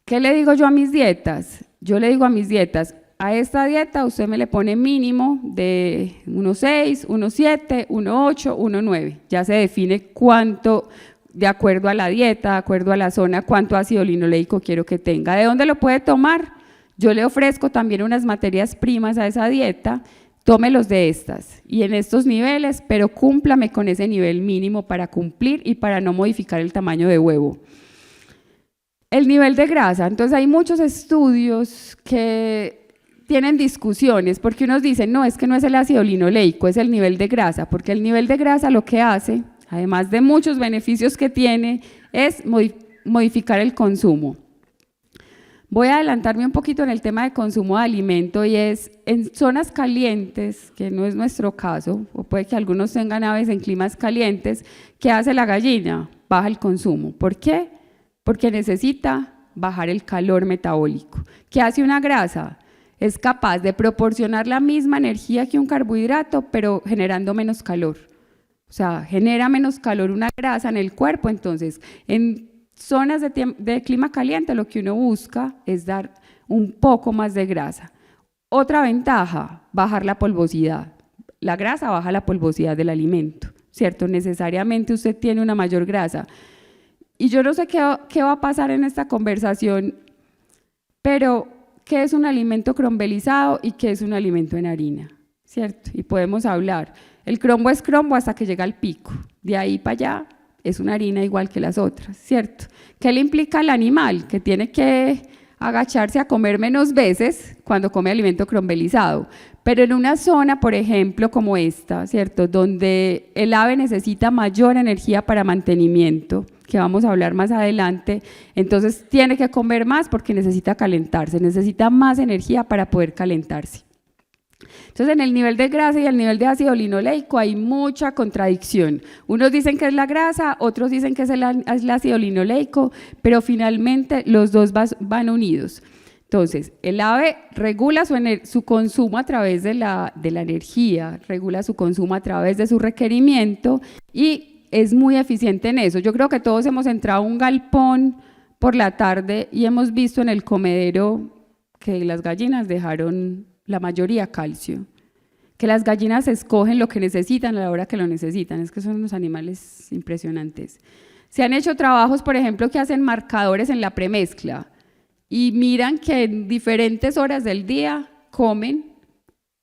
¿Qué le digo yo a mis dietas? Yo le digo a mis dietas, a esta dieta usted me le pone mínimo de 1,6, 1,7, 1,8, 1,9. Ya se define cuánto, de acuerdo a la dieta, de acuerdo a la zona, cuánto ácido linoleico quiero que tenga. ¿De dónde lo puede tomar? Yo le ofrezco también unas materias primas a esa dieta, tómelos de estas y en estos niveles, pero cúmplame con ese nivel mínimo para cumplir y para no modificar el tamaño de huevo. El nivel de grasa, entonces hay muchos estudios que tienen discusiones, porque unos dicen, no, es que no es el ácido linoleico, es el nivel de grasa, porque el nivel de grasa lo que hace, además de muchos beneficios que tiene, es modificar el consumo. Voy a adelantarme un poquito en el tema de consumo de alimento y es en zonas calientes, que no es nuestro caso, o puede que algunos tengan aves en climas calientes, ¿qué hace la gallina? Baja el consumo. ¿Por qué? Porque necesita bajar el calor metabólico. ¿Qué hace una grasa? Es capaz de proporcionar la misma energía que un carbohidrato, pero generando menos calor. O sea, genera menos calor una grasa en el cuerpo, entonces en zonas de clima caliente lo que uno busca es dar un poco más de grasa. Otra ventaja, bajar la polvosidad. La grasa baja la polvosidad del alimento, ¿cierto? Necesariamente usted tiene una mayor grasa. Y yo no sé qué va a pasar en esta conversación, pero ¿qué es un alimento crombelizado y qué es un alimento en harina? ¿Cierto? Y podemos hablar. El crombo es crombo hasta que llega al pico. De ahí para allá es una harina igual que las otras, ¿cierto? ¿Qué le implica al animal? Que tiene que agacharse a comer menos veces cuando come alimento crombelizado. Pero en una zona, por ejemplo, como esta, ¿cierto? Donde el ave necesita mayor energía para mantenimiento, que vamos a hablar más adelante, entonces tiene que comer más porque necesita calentarse, necesita más energía para poder calentarse. Entonces, en el nivel de grasa y el nivel de ácido linoleico hay mucha contradicción. Unos dicen que es la grasa, otros dicen que es el ácido linoleico, pero finalmente los dos van unidos. Entonces, el ave regula su consumo a través de la energía, regula su consumo a través de su requerimiento y es muy eficiente en eso. Yo creo que todos hemos entrado a un galpón por la tarde y hemos visto en el comedero que las gallinas dejaron la mayoría calcio, que las gallinas escogen lo que necesitan a la hora que lo necesitan, es que son unos animales impresionantes. Se han hecho trabajos, por ejemplo, que hacen marcadores en la premezcla y miran que en diferentes horas del día comen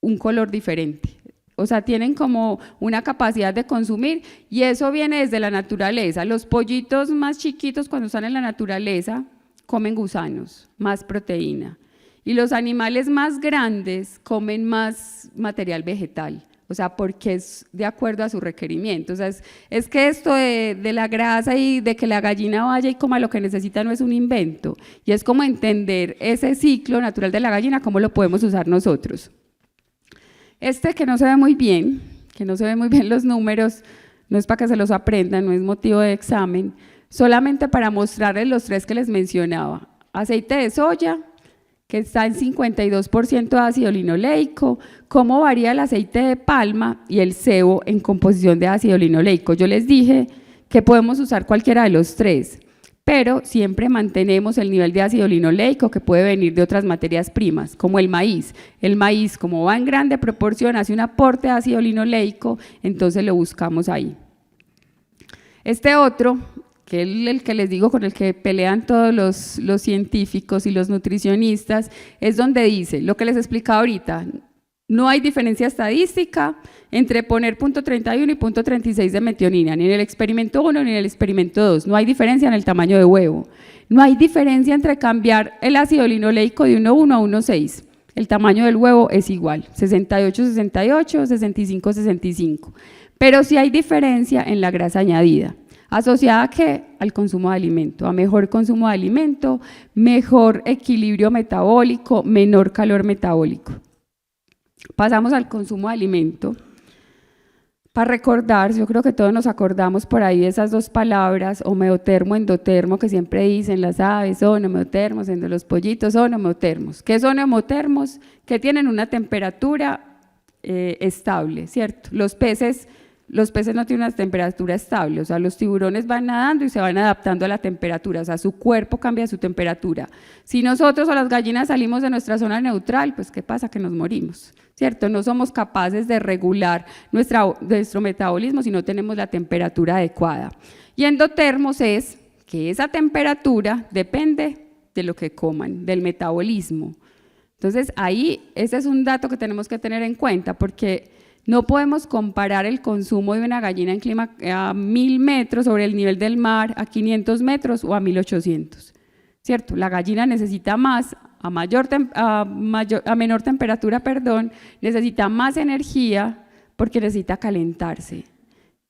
un color diferente. O sea, tienen como una capacidad de consumir y eso viene desde la naturaleza. Los pollitos más chiquitos cuando están en la naturaleza comen gusanos, más proteína. Y los animales más grandes comen más material vegetal. O sea, porque es de acuerdo a su requerimiento. O sea, es que esto de la grasa y de que la gallina vaya y coma lo que necesita no es un invento. Y es como entender ese ciclo natural de la gallina, cómo lo podemos usar nosotros. Este que no se ve muy bien, los números, no es para que se los aprendan, no es motivo de examen, solamente para mostrarles los tres que les mencionaba. Aceite de soya, que está en 52% de ácido linoleico, cómo varía el aceite de palma y el sebo en composición de ácido linoleico. Yo les dije que podemos usar cualquiera de los tres, pero siempre mantenemos el nivel de ácido linoleico que puede venir de otras materias primas, como el maíz. El maíz, como va en grande proporción, hace un aporte de ácido linoleico, entonces lo buscamos ahí. Este otro, que es el que les digo con el que pelean todos los científicos y los nutricionistas, es donde dice, lo que les explicaba ahorita, no hay diferencia estadística entre poner punto 31 y punto 36 de metionina, ni en el experimento 1 ni en el experimento 2, no hay diferencia en el tamaño de huevo, no hay diferencia entre cambiar el ácido linoleico de 1,1 a 1,6, el tamaño del huevo es igual, 68, 68, 65, 65, pero sí hay diferencia en la grasa añadida. ¿Asociada a qué? Al consumo de alimento, a mejor consumo de alimento, mejor equilibrio metabólico, menor calor metabólico. Pasamos al consumo de alimento. Para recordar, yo creo que todos nos acordamos por ahí de esas dos palabras, homeotermo, endotermo, que siempre dicen las aves, son homeotermos, de los pollitos son homeotermos. ¿Qué son homeotermos? Que tienen una temperatura estable, ¿cierto? Los peces no tienen una temperatura estable, o sea, los tiburones van nadando y se van adaptando a la temperatura, o sea, su cuerpo cambia su temperatura. Si nosotros o las gallinas salimos de nuestra zona neutral, pues ¿qué pasa? Que nos morimos, ¿cierto? No somos capaces de regular nuestro metabolismo si no tenemos la temperatura adecuada. Y endotermos es que esa temperatura depende de lo que coman, del metabolismo. Entonces, ahí, ese es un dato que tenemos que tener en cuenta, porque no podemos comparar el consumo de una gallina en clima a 1000 metros sobre el nivel del mar, a 500 metros o a 1800, ¿cierto? La gallina necesita más, a menor temperatura, necesita más energía porque necesita calentarse.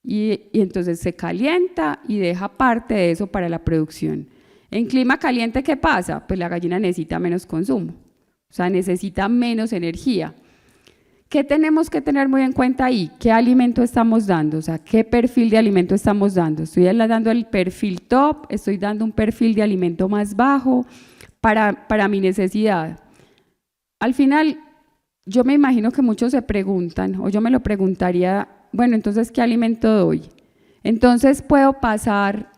Y entonces se calienta y deja parte de eso para la producción. En clima caliente, ¿qué pasa? Pues la gallina necesita menos consumo, o sea, necesita menos energía. ¿Qué tenemos que tener muy en cuenta ahí? ¿Qué alimento estamos dando? O sea, ¿qué perfil de alimento estamos dando? ¿Estoy dando el perfil top? ¿Estoy dando un perfil de alimento más bajo para mi necesidad? Al final, yo me imagino que muchos se preguntan, o yo me lo preguntaría, bueno, entonces, ¿qué alimento doy? Entonces, ¿puedo pasar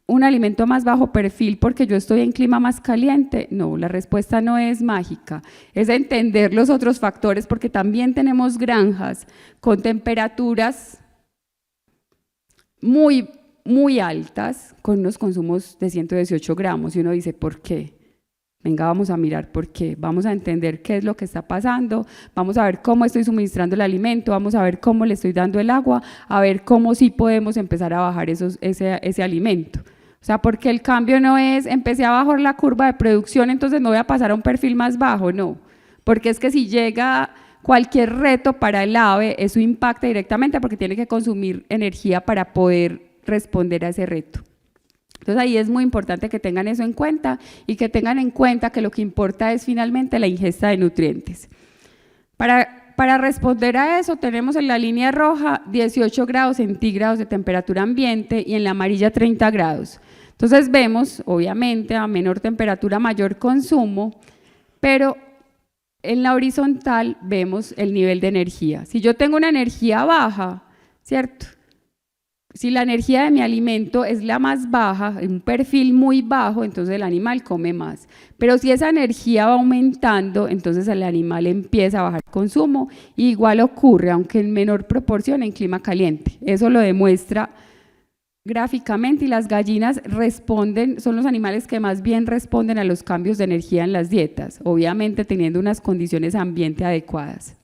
un alimento más bajo perfil porque yo estoy en clima más caliente? No, la respuesta no es mágica, es entender los otros factores, porque también tenemos granjas con temperaturas muy, muy altas, con unos consumos de 118 gramos, y uno dice, ¿por qué? Venga, vamos a mirar por qué, vamos a entender qué es lo que está pasando, vamos a ver cómo estoy suministrando el alimento, vamos a ver cómo le estoy dando el agua, a ver cómo sí podemos empezar a bajar ese alimento. O sea, porque el cambio no es, empecé a bajar la curva de producción, entonces me voy a pasar a un perfil más bajo, no. Porque es que si llega cualquier reto para el ave, eso impacta directamente porque tiene que consumir energía para poder responder a ese reto. Entonces ahí es muy importante que tengan eso en cuenta y que tengan en cuenta que lo que importa es finalmente la ingesta de nutrientes. Para responder a eso tenemos en la línea roja 18 grados centígrados de temperatura ambiente y en la amarilla 30 grados. Entonces vemos, obviamente, a menor temperatura, mayor consumo, pero en la horizontal vemos el nivel de energía. Si yo tengo una energía baja, ¿cierto? si la energía de mi alimento es la más baja, un perfil muy bajo, entonces el animal come más. Pero si esa energía va aumentando, entonces el animal empieza a bajar el consumo. Y igual ocurre, aunque en menor proporción, en clima caliente. Eso lo demuestra gráficamente, y las gallinas responden, son los animales que más bien responden a los cambios de energía en las dietas, obviamente teniendo unas condiciones de ambiente adecuadas.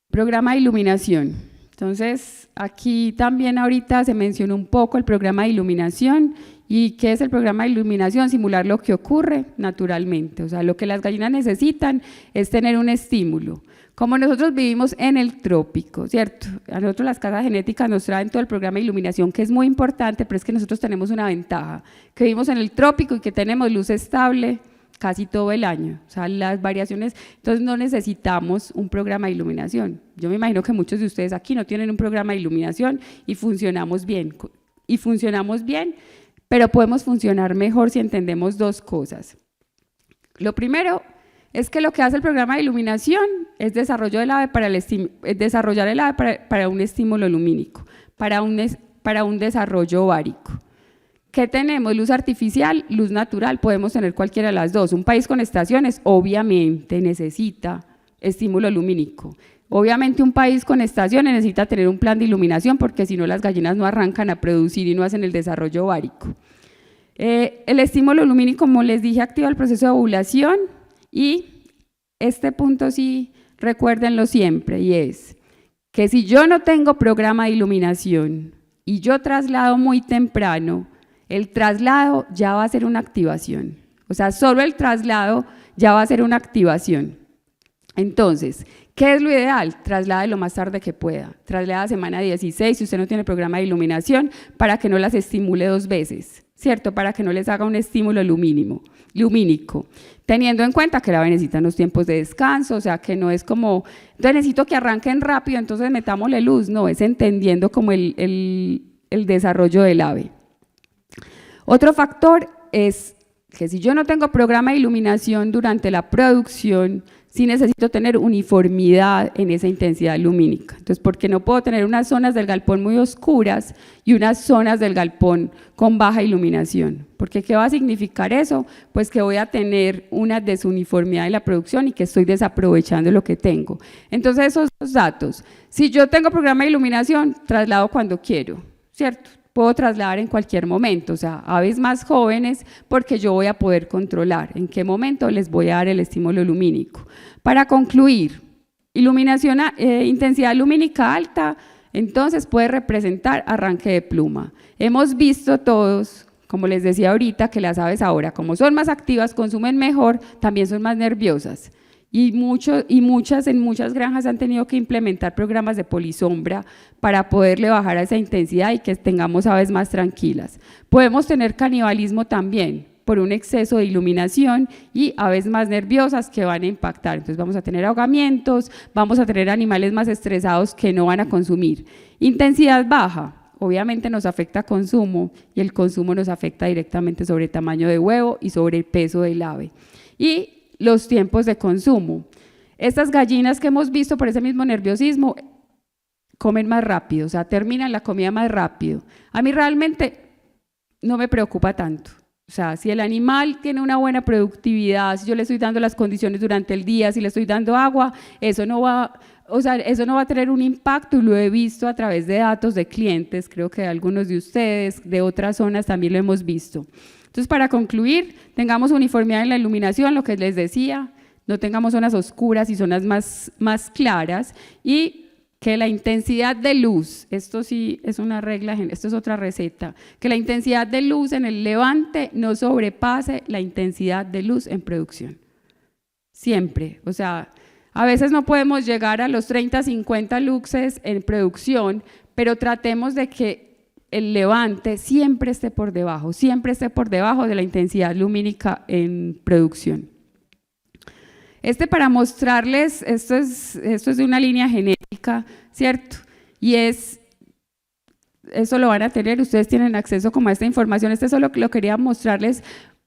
Programa de iluminación. Entonces, aquí también ahorita se mencionó un poco el programa de iluminación. ¿Y qué es el programa de iluminación? Simular lo que ocurre naturalmente. O sea, lo que las gallinas necesitan es tener un estímulo. Como nosotros vivimos en el trópico, ¿cierto? A nosotros las casas genéticas nos traen todo el programa de iluminación, que es muy importante, pero es que nosotros tenemos una ventaja, que vivimos en el trópico y que tenemos luz estable casi todo el año, o sea, las variaciones, entonces no necesitamos un programa de iluminación. Yo me imagino que muchos de ustedes aquí no tienen un programa de iluminación y funcionamos bien, pero podemos funcionar mejor si entendemos dos cosas. Lo primero es que lo que hace el programa de iluminación es desarrollar el ave para un estímulo lumínico, para un desarrollo ovárico. ¿Qué tenemos? Luz artificial, luz natural, podemos tener cualquiera de las dos. Un país con estaciones obviamente necesita estímulo lumínico. Obviamente un país con estaciones necesita tener un plan de iluminación porque si no las gallinas no arrancan a producir y no hacen el desarrollo ovárico. El estímulo lumínico, como les dije, activa el proceso de ovulación y este punto sí recuérdenlo siempre, y es que si yo no tengo programa de iluminación y yo traslado muy temprano, el traslado ya va a ser una activación, o sea, solo el traslado ya va a ser una activación. Entonces, ¿qué es lo ideal? Traslade lo más tarde que pueda, traslada a semana 16 si usted no tiene programa de iluminación para que no las estimule 2 veces, ¿cierto? Para que no les haga un estímulo lumínico, teniendo en cuenta que la ave necesita unos tiempos de descanso, o sea, que no es como, entonces necesito que arranquen rápido, entonces metámosle luz, no, es entendiendo como el desarrollo del ave. Otro factor es que si yo no tengo programa de iluminación durante la producción, sí necesito tener uniformidad en esa intensidad lumínica. Entonces, porque no puedo tener unas zonas del galpón muy oscuras y unas zonas del galpón con baja iluminación. Porque ¿qué va a significar eso? Pues que voy a tener una desuniformidad en la producción y que estoy desaprovechando lo que tengo. Entonces, esos datos. Si yo tengo programa de iluminación, traslado cuando quiero, ¿cierto? Puedo trasladar en cualquier momento, o sea, aves más jóvenes, porque yo voy a poder controlar en qué momento les voy a dar el estímulo lumínico. Para concluir, iluminación, intensidad lumínica alta, entonces puede representar arranque de pluma. Hemos visto todos, como les decía ahorita, que las aves ahora, como son más activas, consumen mejor, también son más nerviosas. Y en muchas granjas han tenido que implementar programas de polisombra para poderle bajar a esa intensidad y que tengamos aves más tranquilas. Podemos tener canibalismo también por un exceso de iluminación y aves más nerviosas que van a impactar. Entonces vamos a tener ahogamientos, vamos a tener animales más estresados que no van a consumir. Intensidad baja, obviamente nos afecta consumo y el consumo nos afecta directamente sobre el tamaño de huevo y sobre el peso del ave. Y los tiempos de consumo. Estas gallinas que hemos visto por ese mismo nerviosismo comen más rápido, o sea, terminan la comida más rápido. A mí realmente no me preocupa tanto. O sea, si el animal tiene una buena productividad, si yo le estoy dando las condiciones durante el día, si le estoy dando agua, eso no va a tener un impacto, y lo he visto a través de datos de clientes, creo que algunos de ustedes, de otras zonas también lo hemos visto. Entonces, para concluir, tengamos uniformidad en la iluminación, lo que les decía, no tengamos zonas oscuras y zonas más claras, y que la intensidad de luz, esto sí es una regla, esto es otra receta, que la intensidad de luz en el levante no sobrepase la intensidad de luz en producción. Siempre, o sea, a veces no podemos llegar a los 30, 50 luxes en producción, pero tratemos de que el levante siempre esté por debajo de la intensidad lumínica en producción. Para mostrarles, esto es de una línea genética, ¿cierto? Y eso lo van a tener, ustedes tienen acceso como a esta información, solo lo quería mostrarles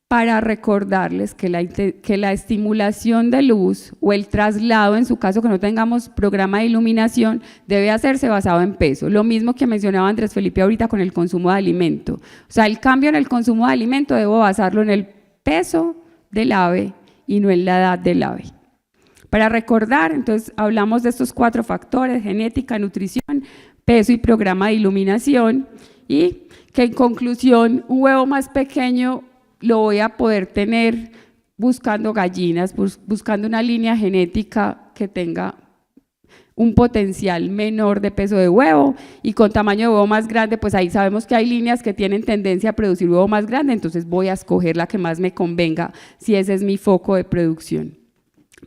para recordarles que la estimulación de luz o el traslado, en su caso que no tengamos programa de iluminación, debe hacerse basado en peso. Lo mismo que mencionaba Andrés Felipe ahorita con el consumo de alimento. O sea, el cambio en el consumo de alimento debo basarlo en el peso del ave y no en la edad del ave. Para recordar, entonces hablamos de estos 4 factores: genética, nutrición, peso y programa de iluminación, y que en conclusión un huevo más pequeño lo voy a poder tener buscando gallinas, buscando una línea genética que tenga un potencial menor de peso de huevo, y con tamaño de huevo más grande, pues ahí sabemos que hay líneas que tienen tendencia a producir huevo más grande, entonces voy a escoger la que más me convenga si ese es mi foco de producción.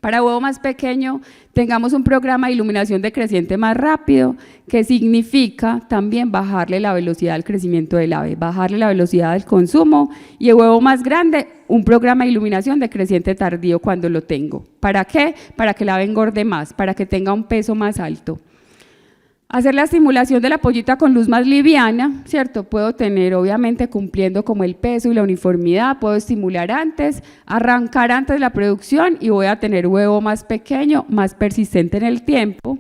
Para huevo más pequeño, tengamos un programa de iluminación decreciente más rápido, que significa también bajarle la velocidad al crecimiento del ave, bajarle la velocidad del consumo, y el huevo más grande, un programa de iluminación decreciente tardío cuando lo tengo. ¿Para qué? Para que el ave engorde más, para que tenga un peso más alto. Hacer la estimulación de la pollita con luz más liviana, ¿cierto? Puedo tener, obviamente, cumpliendo como el peso y la uniformidad, puedo estimular antes, arrancar antes la producción y voy a tener huevo más pequeño, más persistente en el tiempo.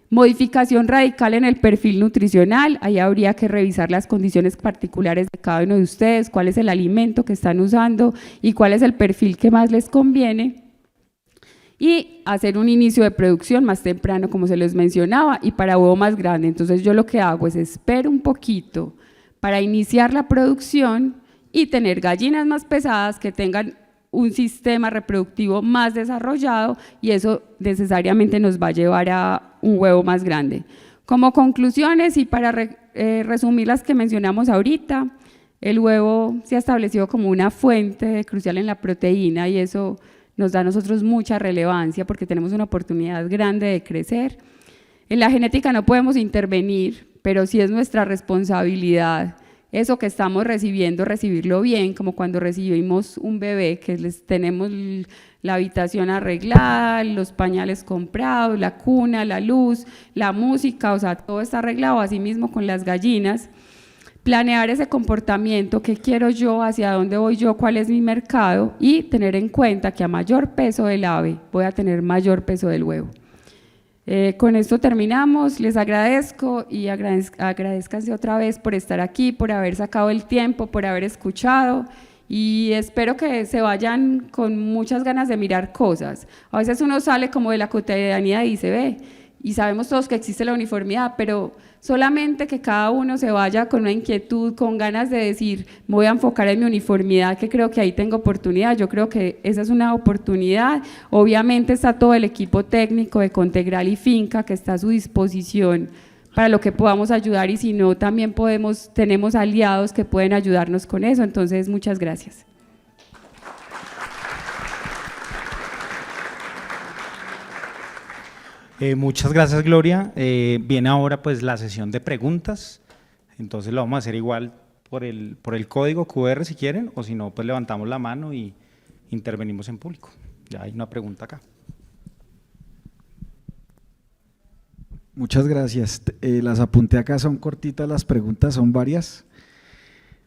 Modificación radical en el perfil nutricional, ahí habría que revisar las condiciones particulares de cada uno de ustedes, cuál es el alimento que están usando y cuál es el perfil que más les conviene. Y hacer un inicio de producción más temprano, como se les mencionaba, y para huevo más grande. Entonces yo lo que hago es espero un poquito para iniciar la producción y tener gallinas más pesadas que tengan un sistema reproductivo más desarrollado, y eso necesariamente nos va a llevar a un huevo más grande. Como conclusiones y para resumir las que mencionamos ahorita, el huevo se ha establecido como una fuente crucial en la proteína, y eso nos da a nosotros mucha relevancia porque tenemos una oportunidad grande de crecer. En la genética no podemos intervenir, pero sí es nuestra responsabilidad eso que estamos recibiendo, recibirlo bien, como cuando recibimos un bebé, que tenemos la habitación arreglada, los pañales comprados, la cuna, la luz, la música, o sea, todo está arreglado. Así mismo con las gallinas. Planear ese comportamiento, qué quiero yo, hacia dónde voy yo, cuál es mi mercado, y tener en cuenta que a mayor peso del ave voy a tener mayor peso del huevo. Con esto terminamos, les agradezco y agradezcanse otra vez por estar aquí, por haber sacado el tiempo, por haber escuchado, y espero que se vayan con muchas ganas de mirar cosas. A veces uno sale como de la cotidianidad y dice, ve, y sabemos todos que existe la uniformidad, pero solamente que cada uno se vaya con una inquietud, con ganas de decir, me voy a enfocar en mi uniformidad, que creo que ahí tengo oportunidad. Yo creo que esa es una oportunidad. Obviamente está todo el equipo técnico de Contegral y Finca que está a su disposición para lo que podamos ayudar, y si no, también tenemos aliados que pueden ayudarnos con eso. Entonces, muchas gracias. Muchas gracias, Gloria. Viene ahora pues la sesión de preguntas, entonces lo vamos a hacer igual por el código QR si quieren, o si no, pues levantamos la mano y intervenimos en público. Ya hay una pregunta acá. Muchas gracias. Las apunté acá, son cortitas las preguntas, son varias.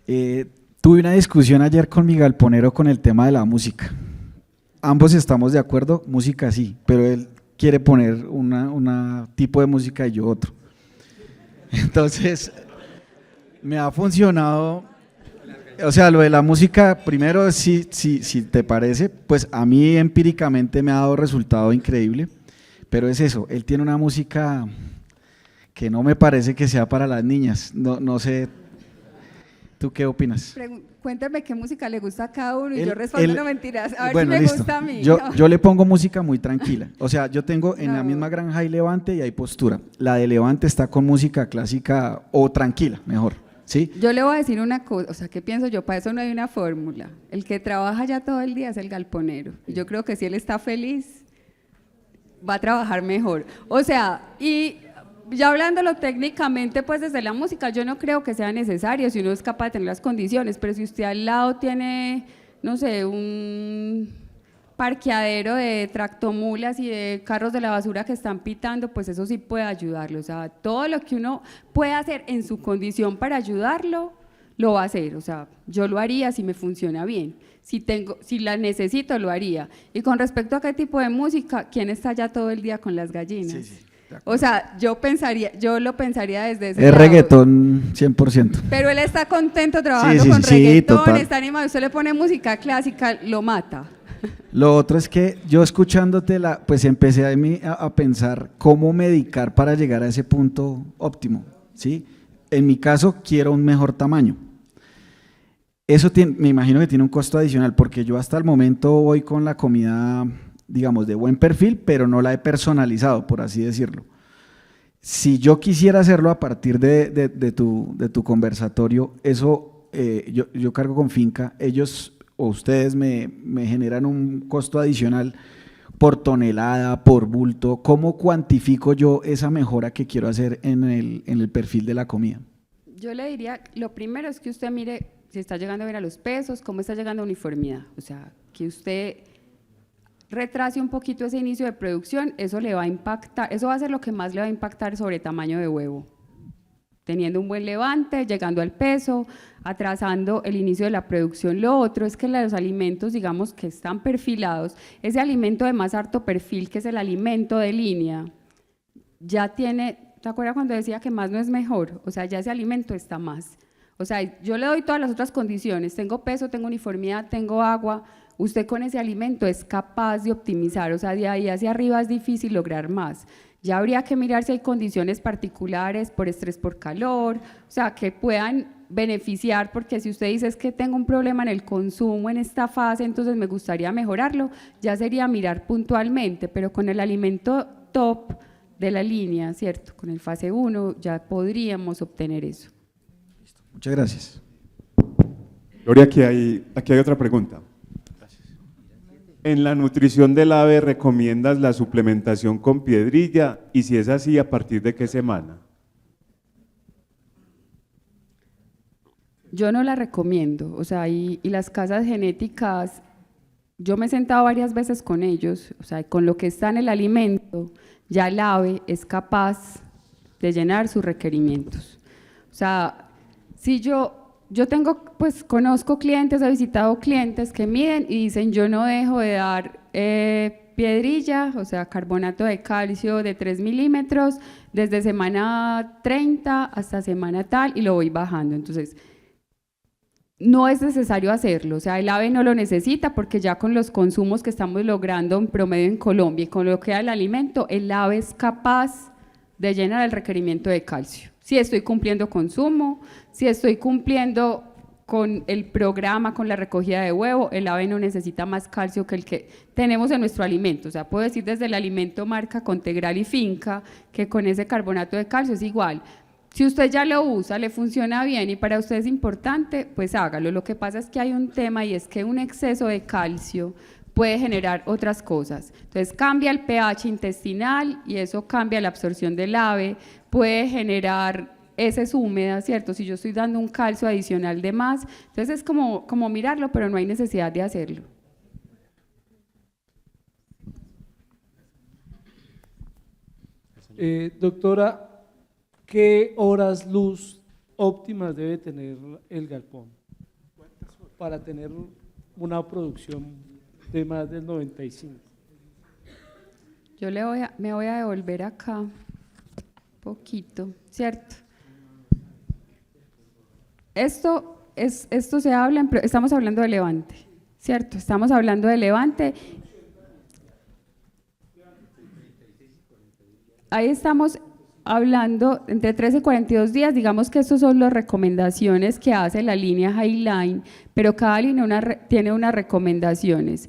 Tuve una discusión ayer con mi galponero con el tema de la música. Ambos estamos de acuerdo, música sí, pero él quiere poner un tipo de música y yo otro. Entonces, me ha funcionado, o sea, lo de la música, primero, si te parece, pues a mí empíricamente me ha dado resultado increíble, pero es eso, él tiene una música que no me parece que sea para las niñas, no sé, ¿tú qué opinas? Cuéntame qué música le gusta a cada uno y yo respondo no mentiras, a ver bueno, si me listo. gusta a mí. Yo le pongo música muy tranquila, o sea, yo tengo en la misma granja hay Levante y hay Postura, la de Levante está con música clásica o tranquila, mejor, ¿sí? Yo le voy a decir una cosa, o sea, ¿qué pienso yo? Para eso no hay una fórmula, el que trabaja ya todo el día es el galponero, yo creo que si él está feliz, va a trabajar mejor, o sea, y ya hablándolo técnicamente, pues desde la música, yo no creo que sea necesario si uno es capaz de tener las condiciones, pero si usted al lado tiene, no sé, un parqueadero de tractomulas y de carros de la basura que están pitando, pues eso sí puede ayudarlo, o sea, todo lo que uno puede hacer en su condición para ayudarlo, lo va a hacer, o sea, yo lo haría si me funciona bien, si la necesito lo haría. Y con respecto a qué tipo de música, ¿quién está ya todo el día con las gallinas? Sí, sí, o sea, yo lo pensaría desde ese es lado. reggaetón 100%. Pero él está contento trabajando Sí, con sí, reggaetón, total. está animado, usted le pone música clásica, lo mata. Lo otro es que yo escuchándote, pues empecé a pensar cómo medicar para llegar a ese punto óptimo, ¿sí? En mi caso, quiero un mejor tamaño. Eso me imagino que tiene un costo adicional, porque yo hasta el momento voy con la comida, digamos, de buen perfil, pero no la he personalizado, por así decirlo. Si yo quisiera hacerlo a partir de tu conversatorio, eso yo cargo con Finca, ellos o ustedes me generan un costo adicional por tonelada, por bulto. ¿Cómo cuantifico yo esa mejora que quiero hacer en el perfil de la comida? Yo le diría, lo primero es que usted mire si está llegando bien a los pesos, cómo está llegando a uniformidad, o sea, que usted retrase un poquito ese inicio de producción, eso le va a impactar, eso va a ser lo que más le va a impactar sobre tamaño de huevo. Teniendo un buen levante, llegando al peso, atrasando el inicio de la producción. Lo otro es que los alimentos, digamos, que están perfilados, ese alimento de más alto perfil, que es el alimento de línea, ya tiene, ¿te acuerdas cuando decía que más no es mejor? O sea, ya ese alimento está más. O sea, yo le doy todas las otras condiciones, tengo peso, tengo uniformidad, tengo agua, usted con ese alimento es capaz de optimizar, o sea, de ahí hacia arriba es difícil lograr más. Ya habría que mirar si hay condiciones particulares por estrés, por calor, o sea, que puedan beneficiar, porque si usted dice es que tengo un problema en el consumo en esta fase, entonces me gustaría mejorarlo, ya sería mirar puntualmente, pero con el alimento top de la línea, ¿cierto? Con el fase 1 ya podríamos obtener eso. Muchas gracias. Gloria, aquí hay otra pregunta. En la nutrición del ave, ¿recomiendas la suplementación con piedrilla? Y si es así, ¿a partir de qué semana? Yo no la recomiendo, o sea, y las casas genéticas, yo me he sentado varias veces con ellos, o sea, con lo que está en el alimento, ya el ave es capaz de llenar sus requerimientos. O sea, si yo tengo, pues conozco clientes, he visitado clientes que miden y dicen yo no dejo de dar piedrilla, o sea, carbonato de calcio de 3 milímetros desde semana 30 hasta semana tal y lo voy bajando. Entonces, no es necesario hacerlo, o sea, el ave no lo necesita porque ya con los consumos que estamos logrando en promedio en Colombia y con lo que da el alimento, el ave es capaz de llenar el requerimiento de calcio. Si estoy cumpliendo consumo, si estoy cumpliendo con el programa, con la recogida de huevo, el ave no necesita más calcio que el que tenemos en nuestro alimento. O sea, puedo decir desde el alimento marca Contegral y Finca que con ese carbonato de calcio es igual. Si usted ya lo usa, le funciona bien y para usted es importante, pues hágalo. Lo que pasa es que hay un tema y es que un exceso de calcio puede generar otras cosas. Entonces cambia el pH intestinal y eso cambia la absorción del ave, puede generar heces húmedas, ¿cierto? Si yo estoy dando un calcio adicional de más, entonces es como mirarlo, pero no hay necesidad de hacerlo. Doctora, ¿qué horas luz óptimas debe tener el galpón para tener una producción de más del 95? Yo me voy a devolver acá un poquito, ¿cierto? Esto se habla, estamos hablando de levante, ¿cierto? Estamos hablando de levante. Ahí estamos hablando entre 13 y 42 días, digamos que estas son las recomendaciones que hace la línea Highline, pero cada línea tiene unas recomendaciones.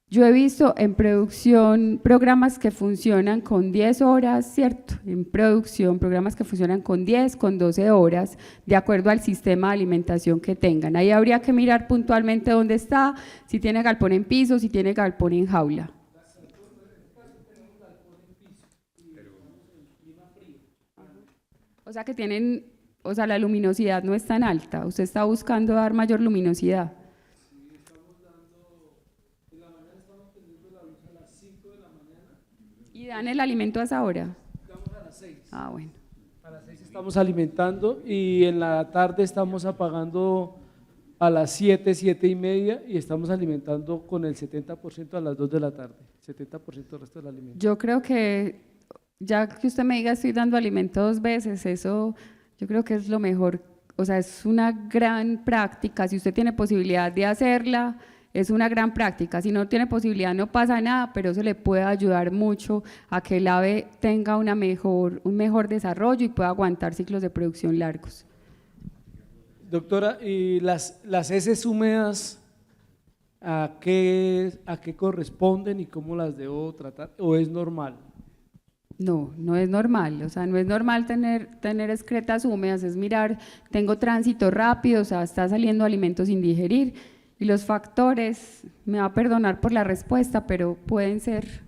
Yo he visto en producción programas que funcionan con 10 horas, ¿cierto? En producción, programas que funcionan con 10, con 12 horas, de acuerdo al sistema de alimentación que tengan. Ahí habría que mirar puntualmente dónde está, si tiene galpón en piso, si tiene galpón en jaula. O sea que tienen, o sea, la luminosidad no es tan alta, usted está buscando dar mayor luminosidad. ¿Y dan el alimento a esa hora? Estamos a las 6. Ah, bueno. A las 6 estamos alimentando y en la tarde estamos apagando a las 7, 7 y media y estamos alimentando con el 70% a las 2 de la tarde, 70% del resto del alimento. Yo creo que, ya que usted me diga estoy dando alimento 2 veces, eso yo creo que es lo mejor, o sea, es una gran práctica, si usted tiene posibilidad de hacerla, es una gran práctica, si no tiene posibilidad no pasa nada, pero eso le puede ayudar mucho a que el ave tenga un mejor desarrollo y pueda aguantar ciclos de producción largos. Doctora, ¿y las heces húmedas a qué corresponden y cómo las debo tratar? ¿O es normal? No, no es normal, o sea, no es normal tener excretas húmedas, es mirar, tengo tránsito rápido, o sea, está saliendo alimento sin digerir, y los factores, me va a perdonar por la respuesta, pero pueden ser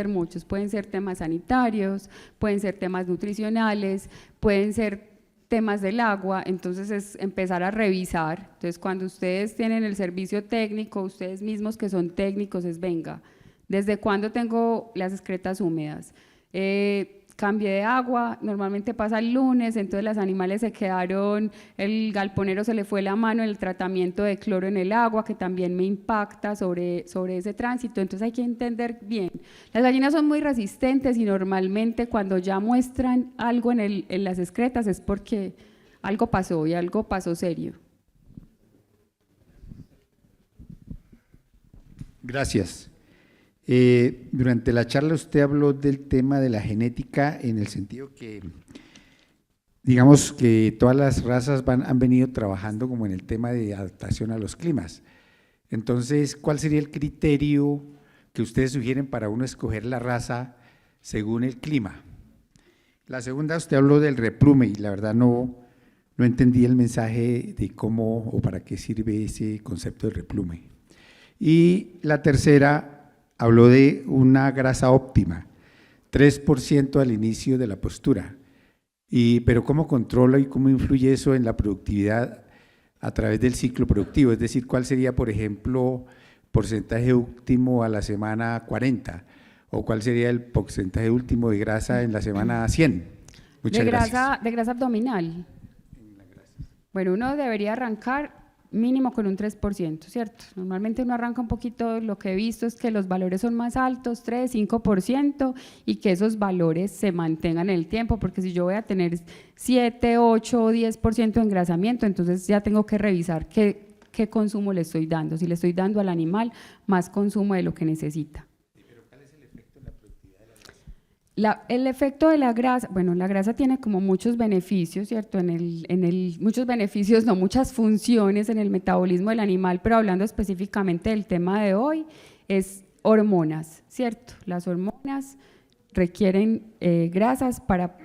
muchos, pueden ser temas sanitarios, pueden ser temas nutricionales, pueden ser temas del agua, entonces es empezar a revisar. Entonces cuando ustedes tienen el servicio técnico, ustedes mismos que son técnicos, es venga, ¿desde cuándo tengo las excretas húmedas? Cambié de agua, normalmente pasa el lunes, entonces los animales se quedaron, el galponero se le fue la mano en el tratamiento de cloro en el agua, que también me impacta sobre ese tránsito, entonces hay que entender bien. Las gallinas son muy resistentes y normalmente cuando ya muestran algo en las excretas es porque algo pasó y algo pasó serio. Gracias. Durante la charla usted habló del tema de la genética en el sentido que, digamos que todas las razas han venido trabajando como en el tema de adaptación a los climas. Entonces, ¿cuál sería el criterio que ustedes sugieren para uno escoger la raza según el clima? La segunda, usted habló del replume y la verdad no entendí el mensaje de cómo o para qué sirve ese concepto de replume. Y la tercera, habló de una grasa óptima, 3% al inicio de la postura, pero ¿cómo controla y cómo influye eso en la productividad a través del ciclo productivo? Es decir, ¿cuál sería, por ejemplo, porcentaje último a la semana 40? ¿O cuál sería el porcentaje último de grasa en la semana 100? Muchas gracias. ¿De grasa abdominal? Bueno, uno debería arrancar mínimo con un 3%, ¿cierto? Normalmente uno arranca un poquito, lo que he visto es que los valores son más altos, 3, 5%, y que esos valores se mantengan en el tiempo, porque si yo voy a tener 7, 8 o 10% de engrasamiento, entonces ya tengo que revisar qué consumo le estoy dando, si le estoy dando al animal más consumo de lo que necesita. El efecto de la grasa, bueno, la grasa tiene como muchos beneficios, ¿cierto? Muchos beneficios, no muchas funciones en el metabolismo del animal, pero hablando específicamente del tema de hoy, es hormonas, ¿cierto? Las hormonas requieren grasas para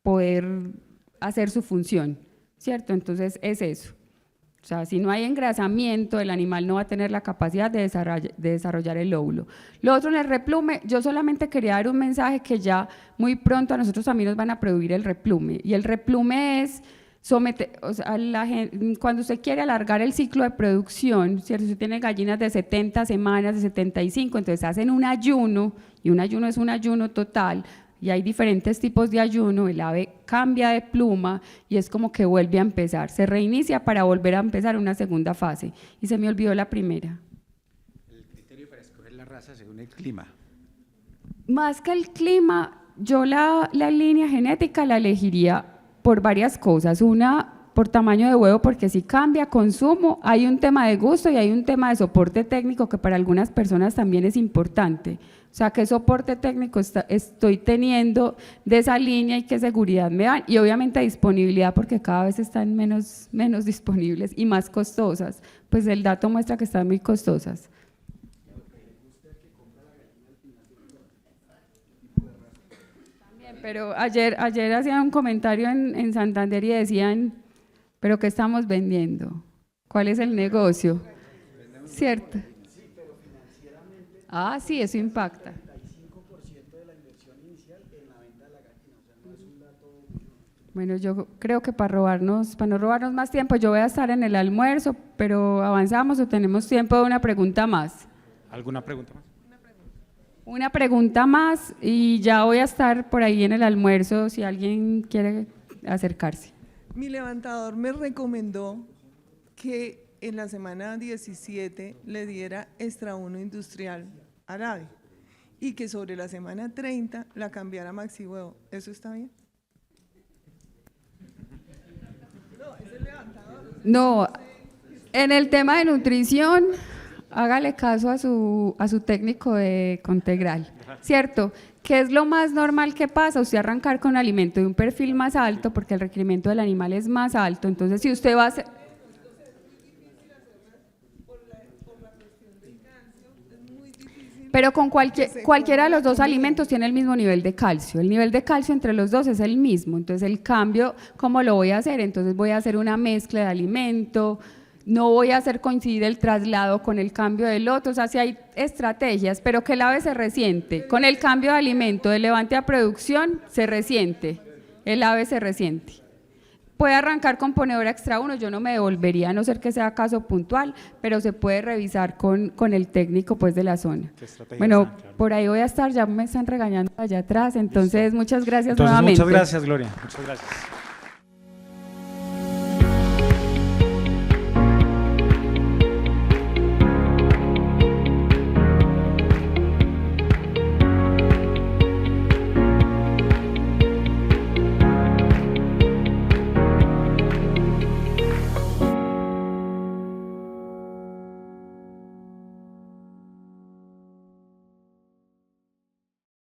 poder hacer su función, ¿cierto? Entonces es eso. O sea, si no hay engrasamiento, el animal no va a tener la capacidad de desarrollar el óvulo. Lo otro en el replume, yo solamente quería dar un mensaje que ya muy pronto a nosotros también nos van a prohibir el replume. Y el replume es o sea, cuando usted quiere alargar el ciclo de producción, ¿cierto? Usted tiene gallinas de 70 semanas, de 75, entonces hacen un ayuno, y un ayuno es un ayuno total, y hay diferentes tipos de ayuno, el ave cambia de pluma y es como que vuelve a empezar, se reinicia para volver a empezar una segunda fase, y se me olvidó la primera. El criterio para escoger la raza según el clima. Más que el clima, yo la línea genética la elegiría por varias cosas, una por tamaño de huevo, porque si cambia consumo, hay un tema de gusto y hay un tema de soporte técnico que para algunas personas también es importante. O sea, qué soporte técnico estoy teniendo de esa línea y qué seguridad me dan. Y obviamente disponibilidad, porque cada vez están menos disponibles y más costosas. Pues el dato muestra que están muy costosas. También, pero ayer hacían un comentario en Santander y decían, ¿pero qué estamos vendiendo? ¿Cuál es el negocio? ¿Cierto? Ah, sí, eso impacta. Bueno, yo creo que para no robarnos más tiempo, yo voy a estar en el almuerzo, pero ¿avanzamos o tenemos tiempo de una pregunta más? ¿Alguna pregunta más? Una pregunta más y ya voy a estar por ahí en el almuerzo, si alguien quiere acercarse. Mi levantador me recomendó que en la semana 17 le diera extra 1 industrial al AVE y que sobre la semana 30 la cambiara a Maxi Huevo. ¿Eso está bien? No, en el tema de nutrición, hágale caso a su técnico de Contegral, ¿cierto? ¿Qué es lo más normal que pasa? Usted arrancar con alimento de un perfil más alto, porque el requerimiento del animal es más alto, entonces si usted va a hacer… Pero con cualquiera de los dos alimentos tiene el mismo nivel de calcio. El nivel de calcio entre los dos es el mismo. Entonces, el cambio, ¿cómo lo voy a hacer? Entonces, voy a hacer una mezcla de alimento, no voy a hacer coincidir el traslado con el cambio del otro. O sea, sí hay estrategias, pero que el ave se resiente. Con el cambio de alimento de levante a producción, se resiente. El ave se resiente. Puede arrancar con ponedora extra 1, yo no me devolvería a no ser que sea caso puntual, pero se puede revisar con el técnico pues de la zona. Bueno, por ahí voy a estar, ya me están regañando allá atrás, entonces muchas gracias nuevamente. Muchas gracias, Gloria. Muchas gracias.